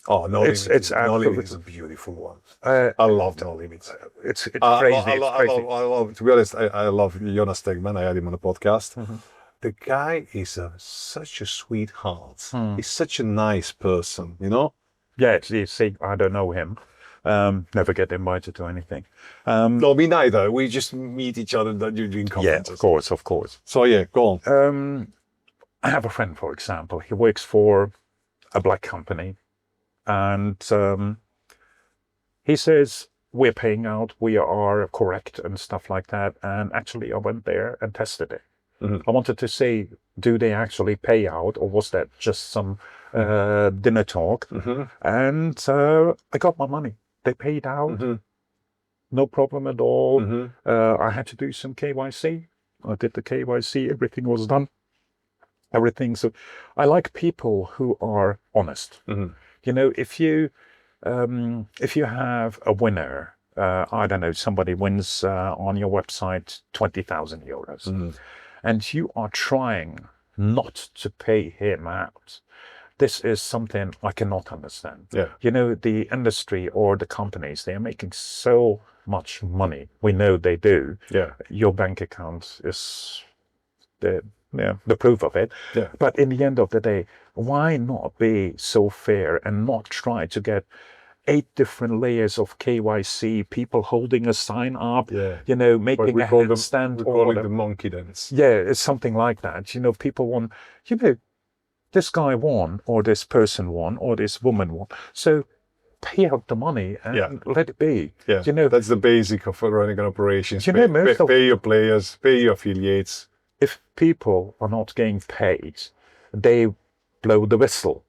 Oh, No Limits. It's No Limits is a beautiful one. I love No Limits. It's crazy. I love, to be honest, I love Jonas Stegman. I had him on the podcast. Mm-hmm. The guy is such a sweetheart. He's such a nice person, you know? Yeah, you see, I don't know him. Never get invited to anything. No, me neither. We just meet each other during conferences. Yeah, of course. So yeah, go on. I have a friend, for example. He works for a black company. And he says, we're paying out, we are correct and stuff like that. And actually, I went there and tested it. Mm-hmm. I wanted to say, do they actually pay out, or was that just some dinner talk? Mm-hmm. And I got my money. They paid out, no problem at all. Mm-hmm. I had to do some KYC. I did the KYC, everything was done. So I like people who are honest. Mm-hmm. If you have a winner, I don't know, somebody wins on your website 20,000 euros, and you are trying not to pay him out, this is something I cannot understand. Yeah. The industry or the companies, they are making so much money. We know they do. Yeah. Your bank account is the proof of it. Yeah. But in the end of the day, why not be so fair and not try to get 8 different layers of KYC, people holding a sign up, making a handstand. We call it the monkey dance. Yeah, it's something like that. People want, this guy won, or this person won, or this woman won. So pay out the money and let it be. Yeah, that's the basic of running an operation. Pay your players, pay your affiliates. If people are not getting paid, they blow the whistle.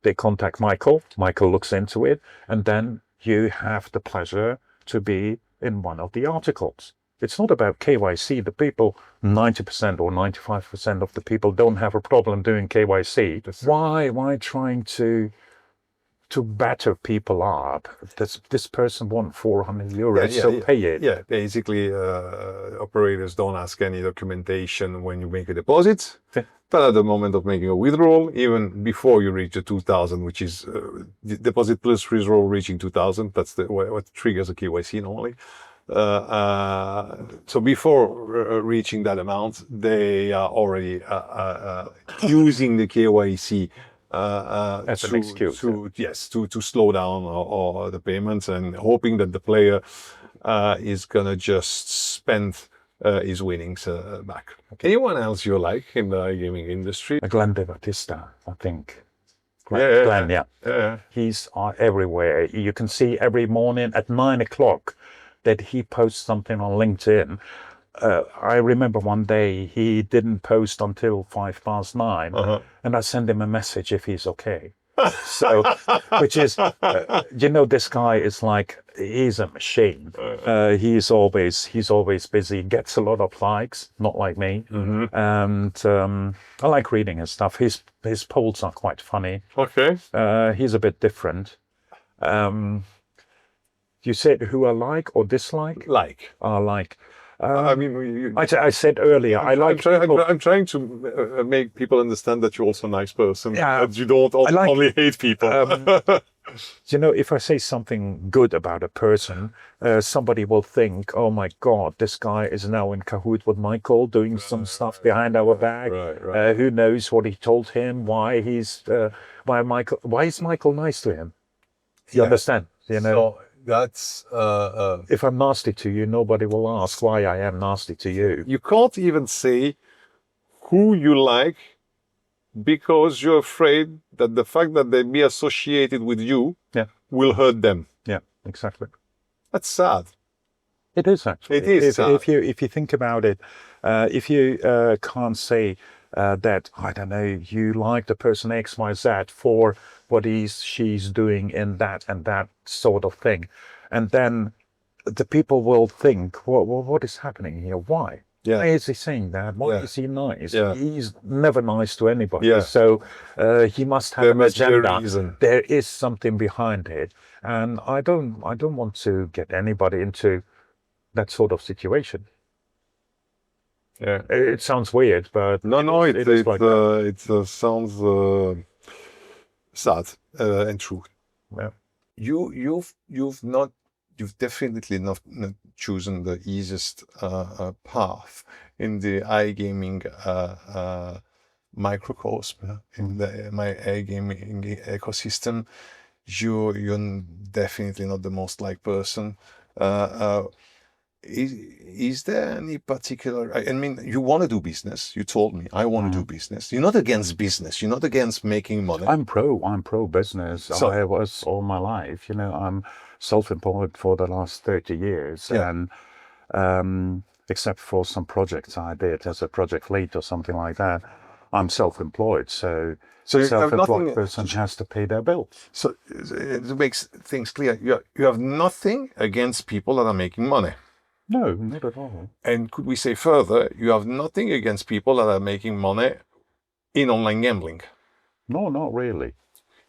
They contact Michael looks into it, and then you have the pleasure to be in one of the articles. It's not about KYC. The people, 90% or 95% of the people don't have a problem doing KYC. Why trying to batter people up? This person won 400 euros, so pay it. Yeah, basically, operators don't ask any documentation when you make a deposit. Yeah. But at the moment of making a withdrawal, even before you reach the 2,000, which is deposit plus withdrawal reaching 2,000, that's what triggers a KYC normally. So before reaching that amount, they are already using the KYC As an excuse, to slow down or the payments, and hoping that the player is gonna just spend his winnings back. Anyone else you like in the gaming industry? Glenn Batista, I think. Yeah. Glenn, yeah. He's everywhere. You can see every morning at 9 o'clock that he posts something on LinkedIn. I remember one day he didn't post until 9:05, and I sent him a message if he's okay. So, which is, this guy is like, he's a machine. He's always busy, gets a lot of likes, not like me. And I like reading his stuff. His polls are quite funny. Okay. He's a bit different. You said who I like or dislike? Like. I like. I mean, I said earlier, I'm trying to make people understand that you're also a nice person. Yeah, that you don't only hate people. If I say something good about a person, somebody will think, "Oh my God, this guy is now in cahoot with Michael, doing some stuff behind our back. Right. Who knows what he told him? Why is Michael nice to him?" You understand? So that's if I'm nasty to you, nobody will ask why I am nasty to you. You can't even say who you like because you're afraid that the fact that they be associated with you will hurt them. Yeah, exactly. That's sad. It is actually. It is sad. If you think about it, if you can't say that, I don't know, you like the person X, Y, Z for what she's doing in that and that sort of thing, and then the people will think, what is happening here? Why? Yeah. Why is he saying that? Why is he nice? Yeah. He's never nice to anybody. Yeah. So he must have an agenda. Be a reason. There is something behind it, and I don't want to get anybody into that sort of situation. Yeah. It sounds weird, but it sounds sad and true. Yeah. You've definitely not chosen the easiest path in the iGaming microcosm, in my iGaming ecosystem. You're definitely not the most liked person. Is there any particular? I mean, you want to do business. You told me I want to do business. You're not against business. You're not against making money. I'm pro business. So, I was all my life. I'm self-employed for the last 30 years, and except for some projects I did as a project lead or something like that, I'm self-employed. So you self-employed person has to pay their bills. So it makes things clear. You have nothing against people that are making money. No, not at all. And could we say further, you have nothing against people that are making money in online gambling? No, not really.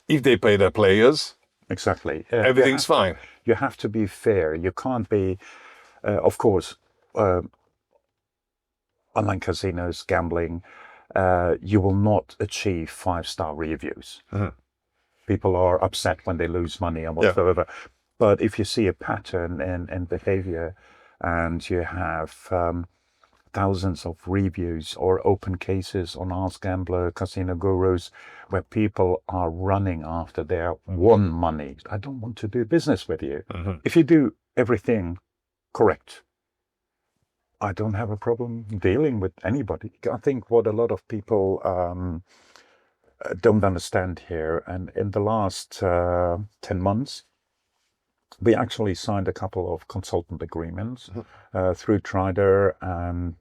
If they pay their players, exactly, everything's fine. You have to be fair. You can't be, of course, online casinos, gambling, you will not achieve 5-star reviews. People are upset when they lose money and whatsoever. But if you see a pattern in behavior, and you have thousands of reviews or open cases on Ask Gambler, Casino Gurus, where people are running after their won money. I don't want to do business with you. If you do everything correct, I don't have a problem dealing with anybody. I think what a lot of people don't understand here, and in the last 10 months, we actually signed a couple of consultant agreements through Trider, and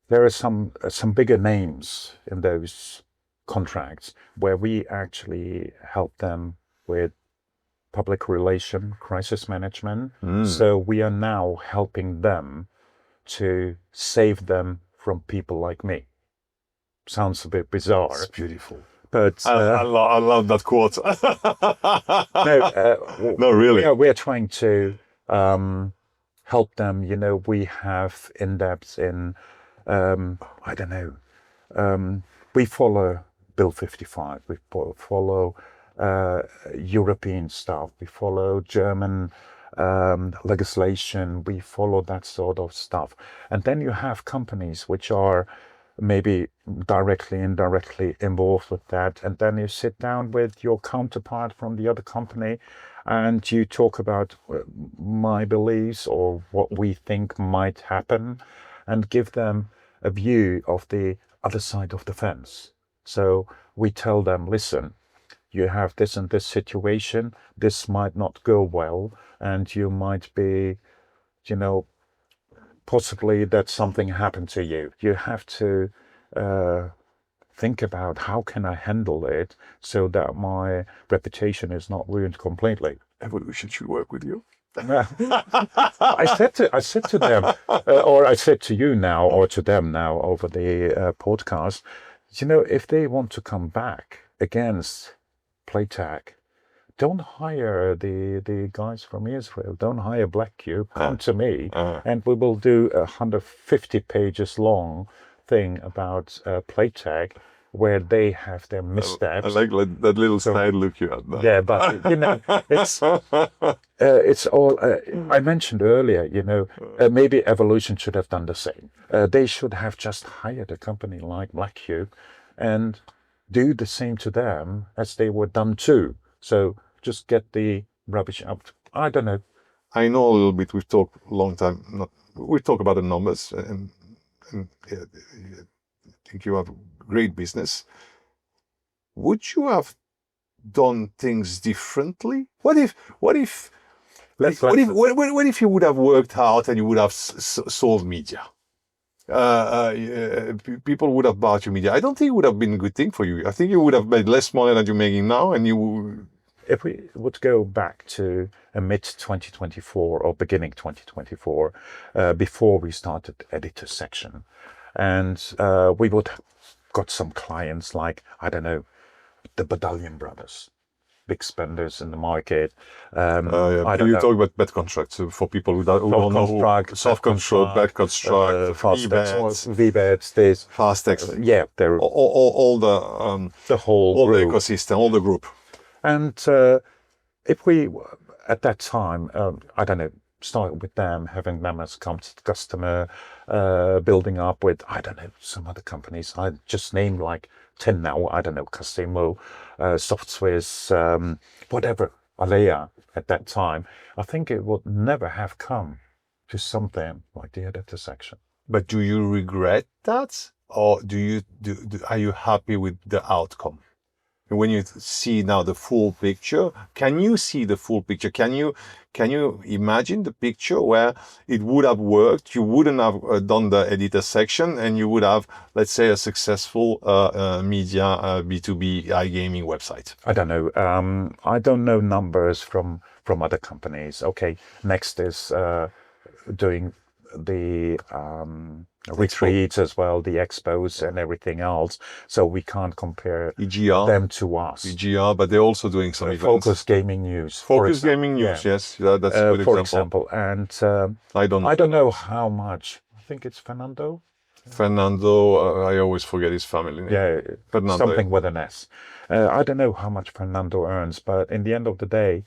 there are some bigger names in those contracts where we actually help them with public relation, crisis management. So we are now helping them to save them from people like me. Sounds a bit bizarre. It's beautiful. But I love that quote. No, really. We're trying to help them. We have in-depth in, I don't know, we follow Bill 55, we follow European stuff, we follow German legislation. We follow that sort of stuff. And then you have companies which are maybe directly, indirectly involved with that. And then you sit down with your counterpart from the other company and you talk about my beliefs or what we think might happen and give them a view of the other side of the fence. So we tell them, listen, you have this and this situation, this might not go well, and you might be, possibly that something happened to you. You have to think about how can I handle it so that my reputation is not ruined completely. Evolution should work with you. I said to them, or I said to you now, or to them now over the podcast, if they want to come back against Playtech, don't hire the guys from Israel. Don't hire Black Cube. Come to me, and we will do 150 pages long thing about Playtech, where they have their missteps. I like that little side look you had. Yeah, but it's all. I mentioned earlier. Maybe Evolution should have done the same. They should have just hired a company like Black Cube, and do the same to them as they were done to. So just get the rubbish out. I don't know. I know a little bit. We've talked a long time. We talk about the numbers, and I think you have great business. Would you have done things differently? What if you would have worked out and you would have sold media? People would have bought your media. I don't think it would have been a good thing for you. I think you would have made less money than you're making now, and you. If we would go back to mid 2024 or beginning 2024, before we started editor section, and we would have got some clients like, I don't know, the Badalion brothers, big spenders in the market. You talk about bad contracts for people who don't know. Soft control, bad construct, VBEDs, this Fast-X. they're all the whole the ecosystem, all the group. And if we, at that time, I don't know, started with them, having them as customer, building up with, I don't know, some other companies. I just named like 10 now, I don't know, Casimo, SoftSwiss, whatever, Alea at that time. I think it would never have come to something like the editor section. But do you regret that? Or are you happy with the outcome? When you see now the full picture, can you see the full picture? Can you imagine the picture where it would have worked? You wouldn't have done the editor section, and you would have, let's say, a successful media B2B iGaming website. I don't know. I don't know numbers from other companies. Okay, Next is doing the retreats as well, the expos and everything else. So we can't compare them to us. EGR, but they're also doing some events. Focus Gaming News. Gaming News, yes. That's a good for example. And I don't know how much. I think it's Fernando. I always forget his family name. Yeah, Fernando. Something with an S. I don't know how much Fernando earns, but in the end of the day,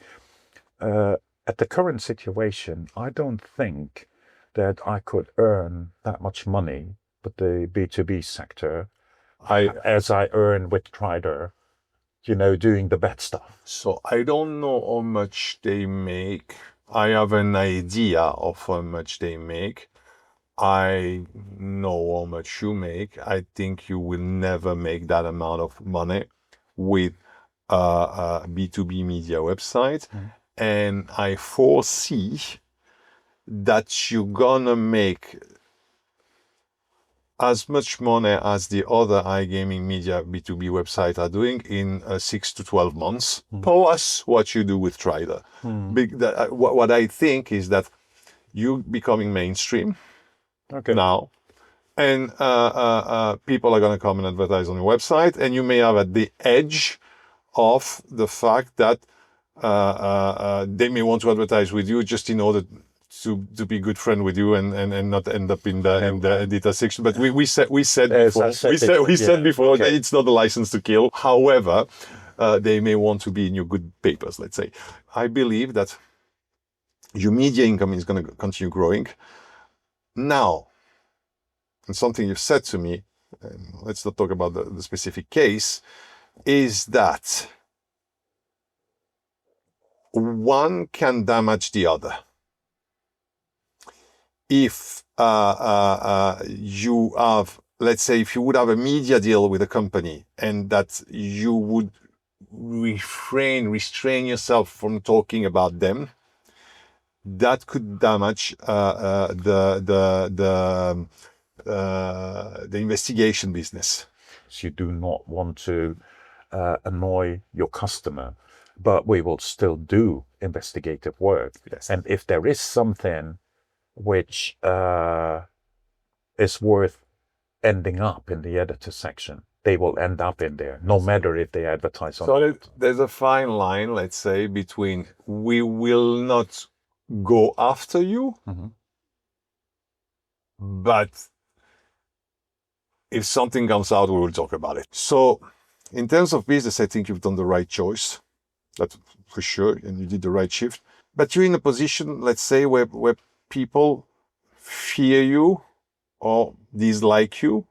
at the current situation, I don't think that I could earn that much money with the B2B sector as I earn with Trider, doing the bad stuff. So I don't know how much they make. I have an idea of how much they make. I know how much you make. I think you will never make that amount of money with a B2B media website. Mm-hmm. And I foresee that you're gonna make as much money as the other iGaming media B2B websites are doing in 6 to 12 months, plus what you do with Trider. What I think is that you're becoming mainstream now, and people are gonna come and advertise on your website, and you may have at the edge of the fact that they may want to advertise with you just in order to be good friend with you and not end up in the editor section. But we said before that it's not a license to kill. However, they may want to be in your good papers, let's say. I believe that your media income is going to continue growing. Now, and something you've said to me, and let's not talk about the specific case, is that one can damage the other. If you have, let's say, if you would have a media deal with a company and that you would restrain yourself from talking about them, that could damage the investigation business. You do not want to annoy your customer, but we will still do investigative work. Yes. And if there is something which is worth ending up in the editor section, they will end up in there, no matter if they advertise on. So there's a fine line, let's say, between we will not go after you, but if something comes out, we will talk about it. So in terms of business, I think you've done the right choice. That's for sure. And you did the right shift. But you're in a position, let's say, where people fear you or dislike you.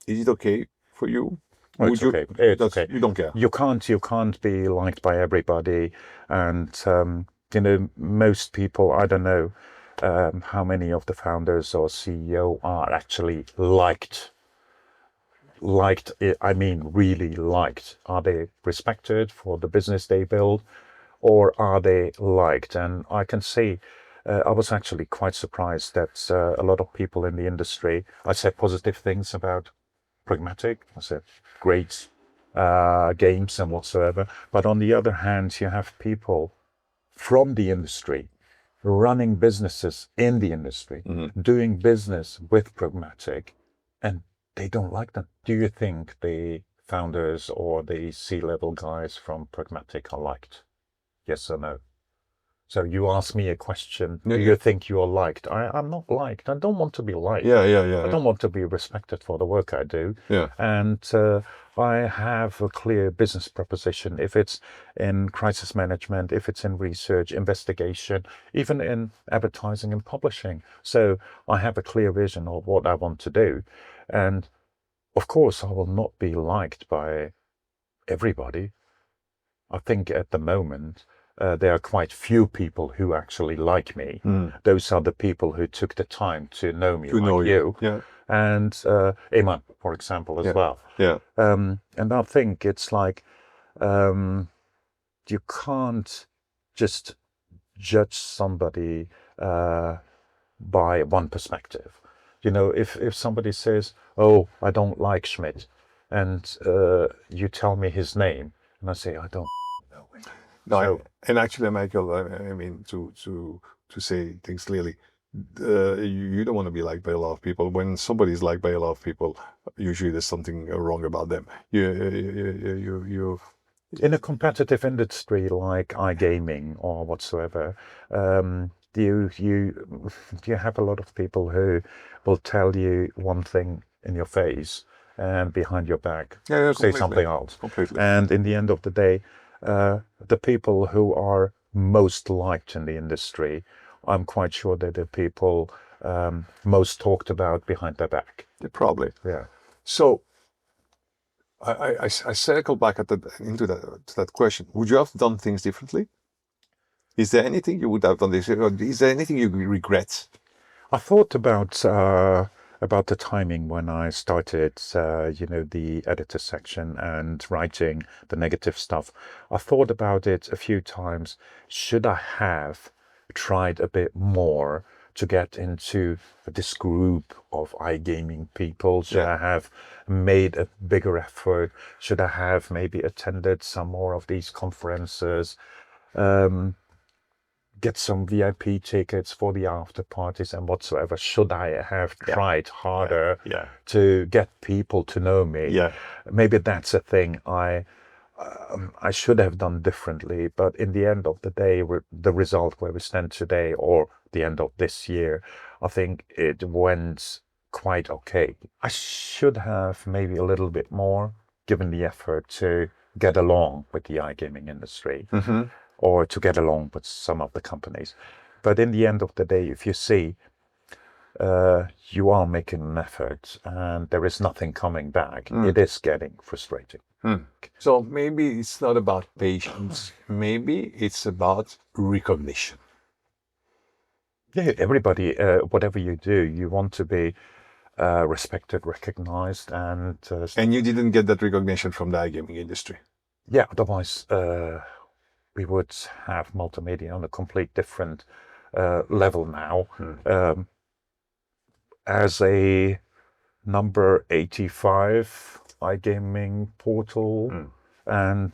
Is it okay for you? Oh, it's okay. It's okay. You don't care. You can't be liked by everybody. And, most people, I don't know how many of the founders or CEO are actually liked. I mean, really liked. Are they respected for the business they build, or are they liked? And I can see, I was actually quite surprised that a lot of people in the industry, I said positive things about Pragmatic. I said great games and whatsoever. But on the other hand, you have people from the industry running businesses in the industry, doing business with Pragmatic, and they don't like them. Do you think the founders or the C-level guys from Pragmatic are liked? Yes or no? So you ask me a question, do you think you're liked? I'm not liked. I don't want to be liked. Yeah. I don't want to be respected for the work I do. Yeah. And I have a clear business proposition. If it's in crisis management, if it's in research, investigation, even in advertising and publishing. So I have a clear vision of what I want to do. And of course, I will not be liked by everybody. I think at the moment, there are quite few people who actually like me. Those are the people who took the time to know me, you. Yeah. And Iman, for example, as well. Yeah. And I think it's like you can't just judge somebody by one perspective. If somebody says, "Oh, I don't like Schmitt," and you tell me his name, and I say, "I don't know him." No, and actually, Michael, I mean, to say things clearly, you don't want to be liked by a lot of people. When somebody's liked by a lot of people, usually there's something wrong about them. You in a competitive industry like iGaming or whatsoever, you have a lot of people who will tell you one thing in your face and behind your back say something else. Completely. And in the end of the day, the people who are most liked in the industry, I'm quite sure they're the people most talked about behind their back. Yeah, probably. Yeah. So I circle back into that question. Would you have done things differently? Is there anything you would have done this? Or is there anything you regret? I thought about the timing when I started, the editor section and writing the negative stuff. I thought about it a few times. Should I have tried a bit more to get into this group of iGaming people? Should I have made a bigger effort? Should I have maybe attended some more of these conferences? Get some VIP tickets for the after parties and whatsoever. Should I have tried harder to get people to know me? Yeah. Maybe that's a thing I should have done differently. But in the end of the day, the result where we stand today, or the end of this year, I think it went quite okay. I should have maybe a little bit more given the effort to get along with the iGaming industry. or to get along with some of the companies. But in the end of the day, if you see you are making an effort and there is nothing coming back, it is getting frustrating. So maybe it's not about patience. Maybe it's about recognition. Yeah, everybody, whatever you do, you want to be respected, recognized, and And you didn't get that recognition from the iGaming industry. yeah, otherwise we would have MaltaMedia on a complete different level now. As a number 85 iGaming portal, and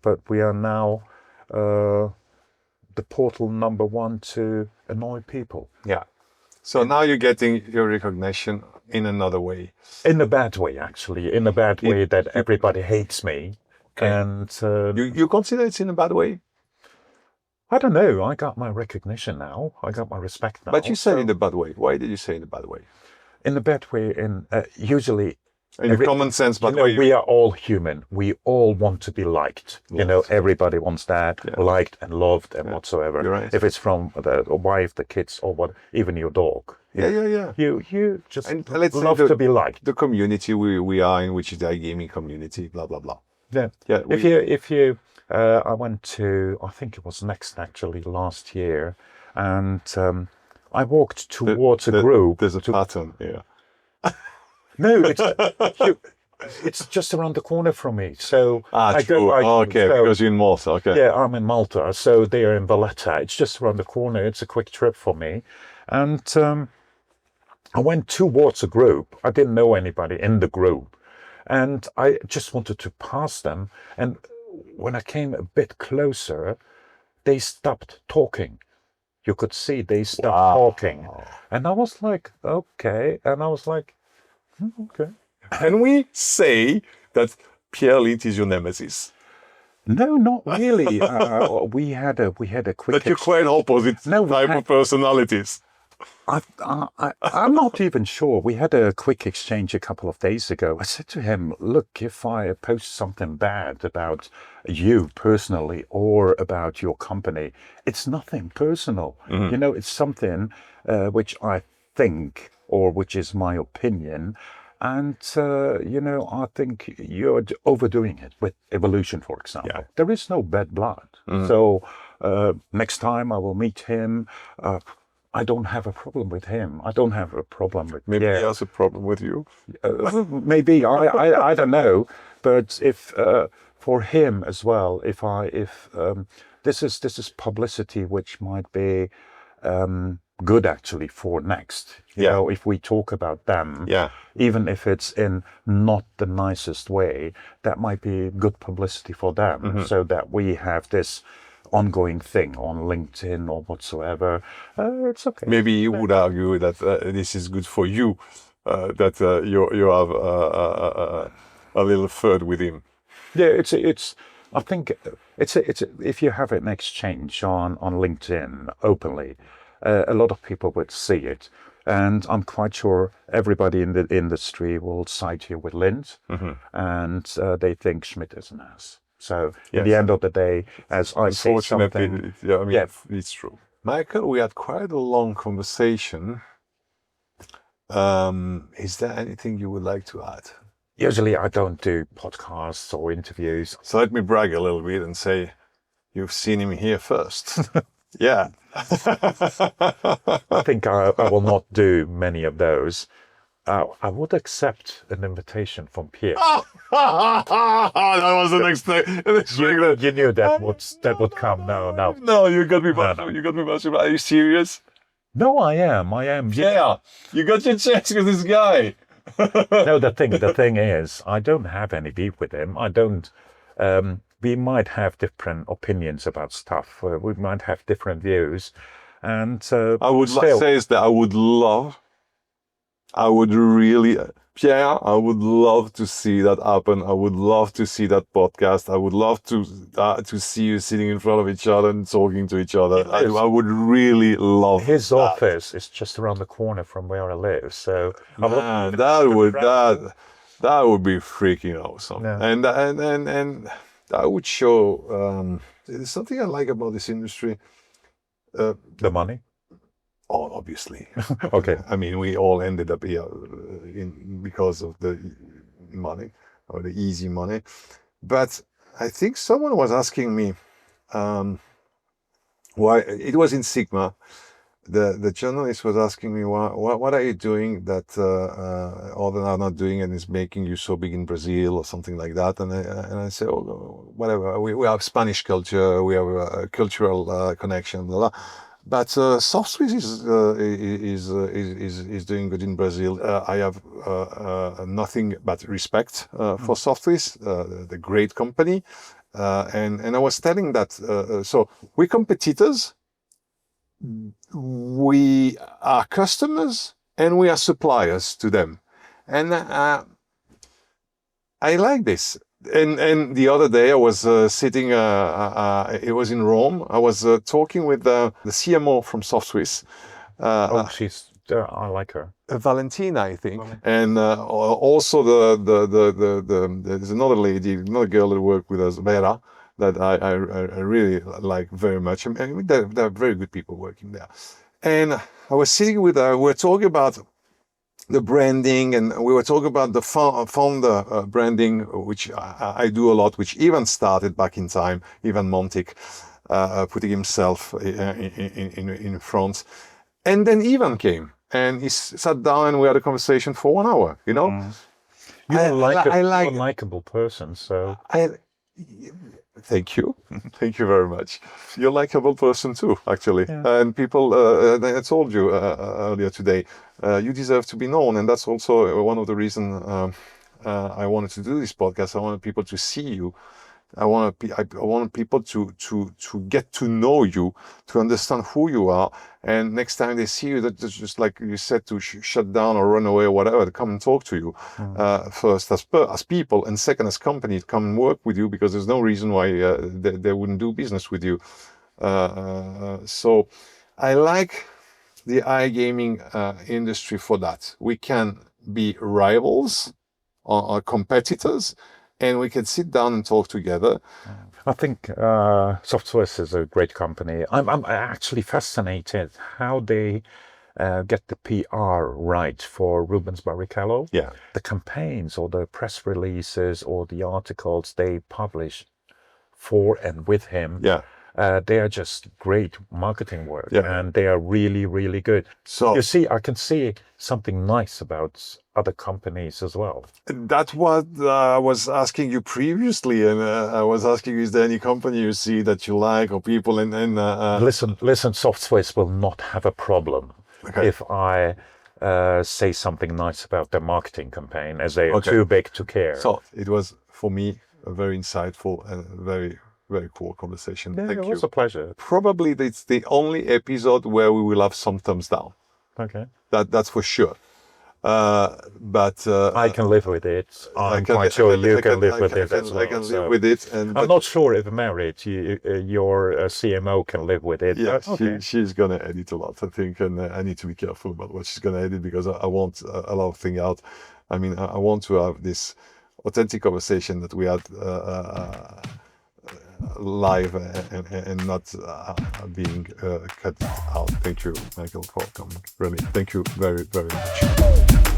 but we are now the portal number 1 to annoy people. Yeah. So now you're getting your recognition in another way. In a bad way, actually. In a bad way that everybody hates me. Okay. And You consider it's in a bad way? I don't know. I got my recognition now. I got my respect now. But you said in a bad way. Why did you say in a bad way? In a bad way, usually... In a common sense, but we are all human. We all want to be liked. You know, everybody wants that, liked and loved and whatsoever. You're right. If it's from the wife, the kids, or what, even your dog. Yeah. You just let's love say to be liked. The community we are in, which is the iGaming community, blah blah blah. Yeah. If you, I went to, I think it was Next actually last year, and I walked towards a group. There's a pattern, yeah. No, it's just around the corner from me. So because you're in Malta. Okay. Yeah, I'm in Malta, so they're in Valletta. It's just around the corner. It's a quick trip for me, and I went towards a group. I didn't know anybody in the group, and I just wanted to pass them. And when I came a bit closer, they stopped talking. You could see they stopped talking, and I was like, okay, and I was like. Okay. Can we say that Pierre Lindh is your nemesis? No, not really. We had a quick. But you're quite opposite type of personalities. I'm not even sure. We had a quick exchange a couple of days ago. I said to him, "Look, if I post something bad about you personally or about your company, it's nothing personal. You know, it's something which I think." Or which is my opinion, and you know, I think you're overdoing it with evolution, for example. Yeah. There is no bad blood, so next time I will meet him. I don't have a problem with him. I don't have a problem with maybe he has a problem with you. Maybe I don't know, but if for him as well, if this is publicity which might be. Good actually for Next. You know, if we talk about them, even if it's in not the nicest way, that might be good publicity for them, so that we have this ongoing thing on LinkedIn or whatsoever. It's okay. Maybe you would argue that this is good for you, that you have a little third with him. Yeah, it's. I think it's if you have an exchange on LinkedIn openly. A lot of people would see it, and I'm quite sure everybody in the industry will side you with Lindh, and they think Schmitt is an ass. So, in the end of the day, as I say something... It's true. Michael, we had quite a long conversation. Is there anything you would like to add? Usually I don't do podcasts or interviews. So let me brag a little bit and say, you've seen him here first. Yeah. I think I will not do many of those. I would accept an invitation from Pierre. That was the next thing. You knew that would come. No, you got me bashing. You got me bashing. Are you serious? No, I am. Yeah, you got your chance with this guy. No, the thing is, I don't have any beef with him. I don't. We might have different opinions about stuff. We might have different views, and I would say is that I would really, Pierre, I would love to see that happen. I would love to see that podcast. I would love to see you sitting in front of each other and talking to each other. I would really love his office is just around the corner from where I live. So man, that would be freaking awesome. Yeah. And that would show there's something I like about this industry. The money. Obviously. Okay. I mean, we all ended up here because of the money or the easy money. But I think someone was asking me why it was in Sigma. The journalist was asking me, what are you doing that others are not doing and is making you so big in Brazil or something like that? And I say, oh, whatever. We have Spanish culture, we have a cultural connection, blah, blah. But SoftSwiss is doing good in Brazil. I have nothing but respect for SoftSwiss, the great company. And I was telling that, so we're competitors, we are customers, and we are suppliers to them. And I like this. And the other day I was sitting, it was in Rome. I was talking with the CMO from SoftSwiss. She's, I like her. Valentina, I think, and also there's another lady, another girl that worked with us, Vera, that I really like very much. I mean, there are very good people working there. And I was sitting with her. We were talking about the branding, and we were talking about the founder branding, which I do a lot, which Ivan started back in time, Ivan Montic, putting himself in front. And then Ivan came. And he sat down and we had a conversation for 1 hour, you know? You're a likable person, so... Thank you. Thank you very much. You're a likable person too, actually. Yeah. And people, I told you earlier today, you deserve to be known. And that's also one of the reasons I wanted to do this podcast. I wanted people to see you. I want people to get to know you, to understand who you are, and next time they see you, that's just like you said, to shut down or run away or whatever, to come and talk to you. First as people, and second as company, to come and work with you, because there's no reason why they wouldn't do business with you. So I like the iGaming industry for that. We can be rivals or competitors, and we can sit down and talk together. I think SoftSwiss is a great company. I'm actually fascinated how they get the PR right for Rubens Barrichello. Yeah. The campaigns or the press releases or the articles they publish for and with him. Yeah. They are just great marketing work, Yeah. and they are really, really good. So you see, I can see something nice about other companies as well. That's what I was asking you previously, and I was asking you, is there any company you see that you like or people? Listen, SoftSwiss will not have a problem if I say something nice about their marketing campaign, as they are too big to care. So it was, for me, a very insightful and very, very cool conversation. Yeah, Thank it you. was a pleasure. Probably it's the only episode where we will have some thumbs down. Okay. That's for sure. But I can live with it. I'm quite sure you can live with it as well. I can live with it. And I'm not sure if married, your CMO can live with it. Yeah, okay. she's going to edit a lot, I think, and I need to be careful about what she's going to edit, because I want a lot of things out. I mean, I want to have this authentic conversation that we had live and not being cut out. Thank you, Michael, for coming. Really, thank you very, very much.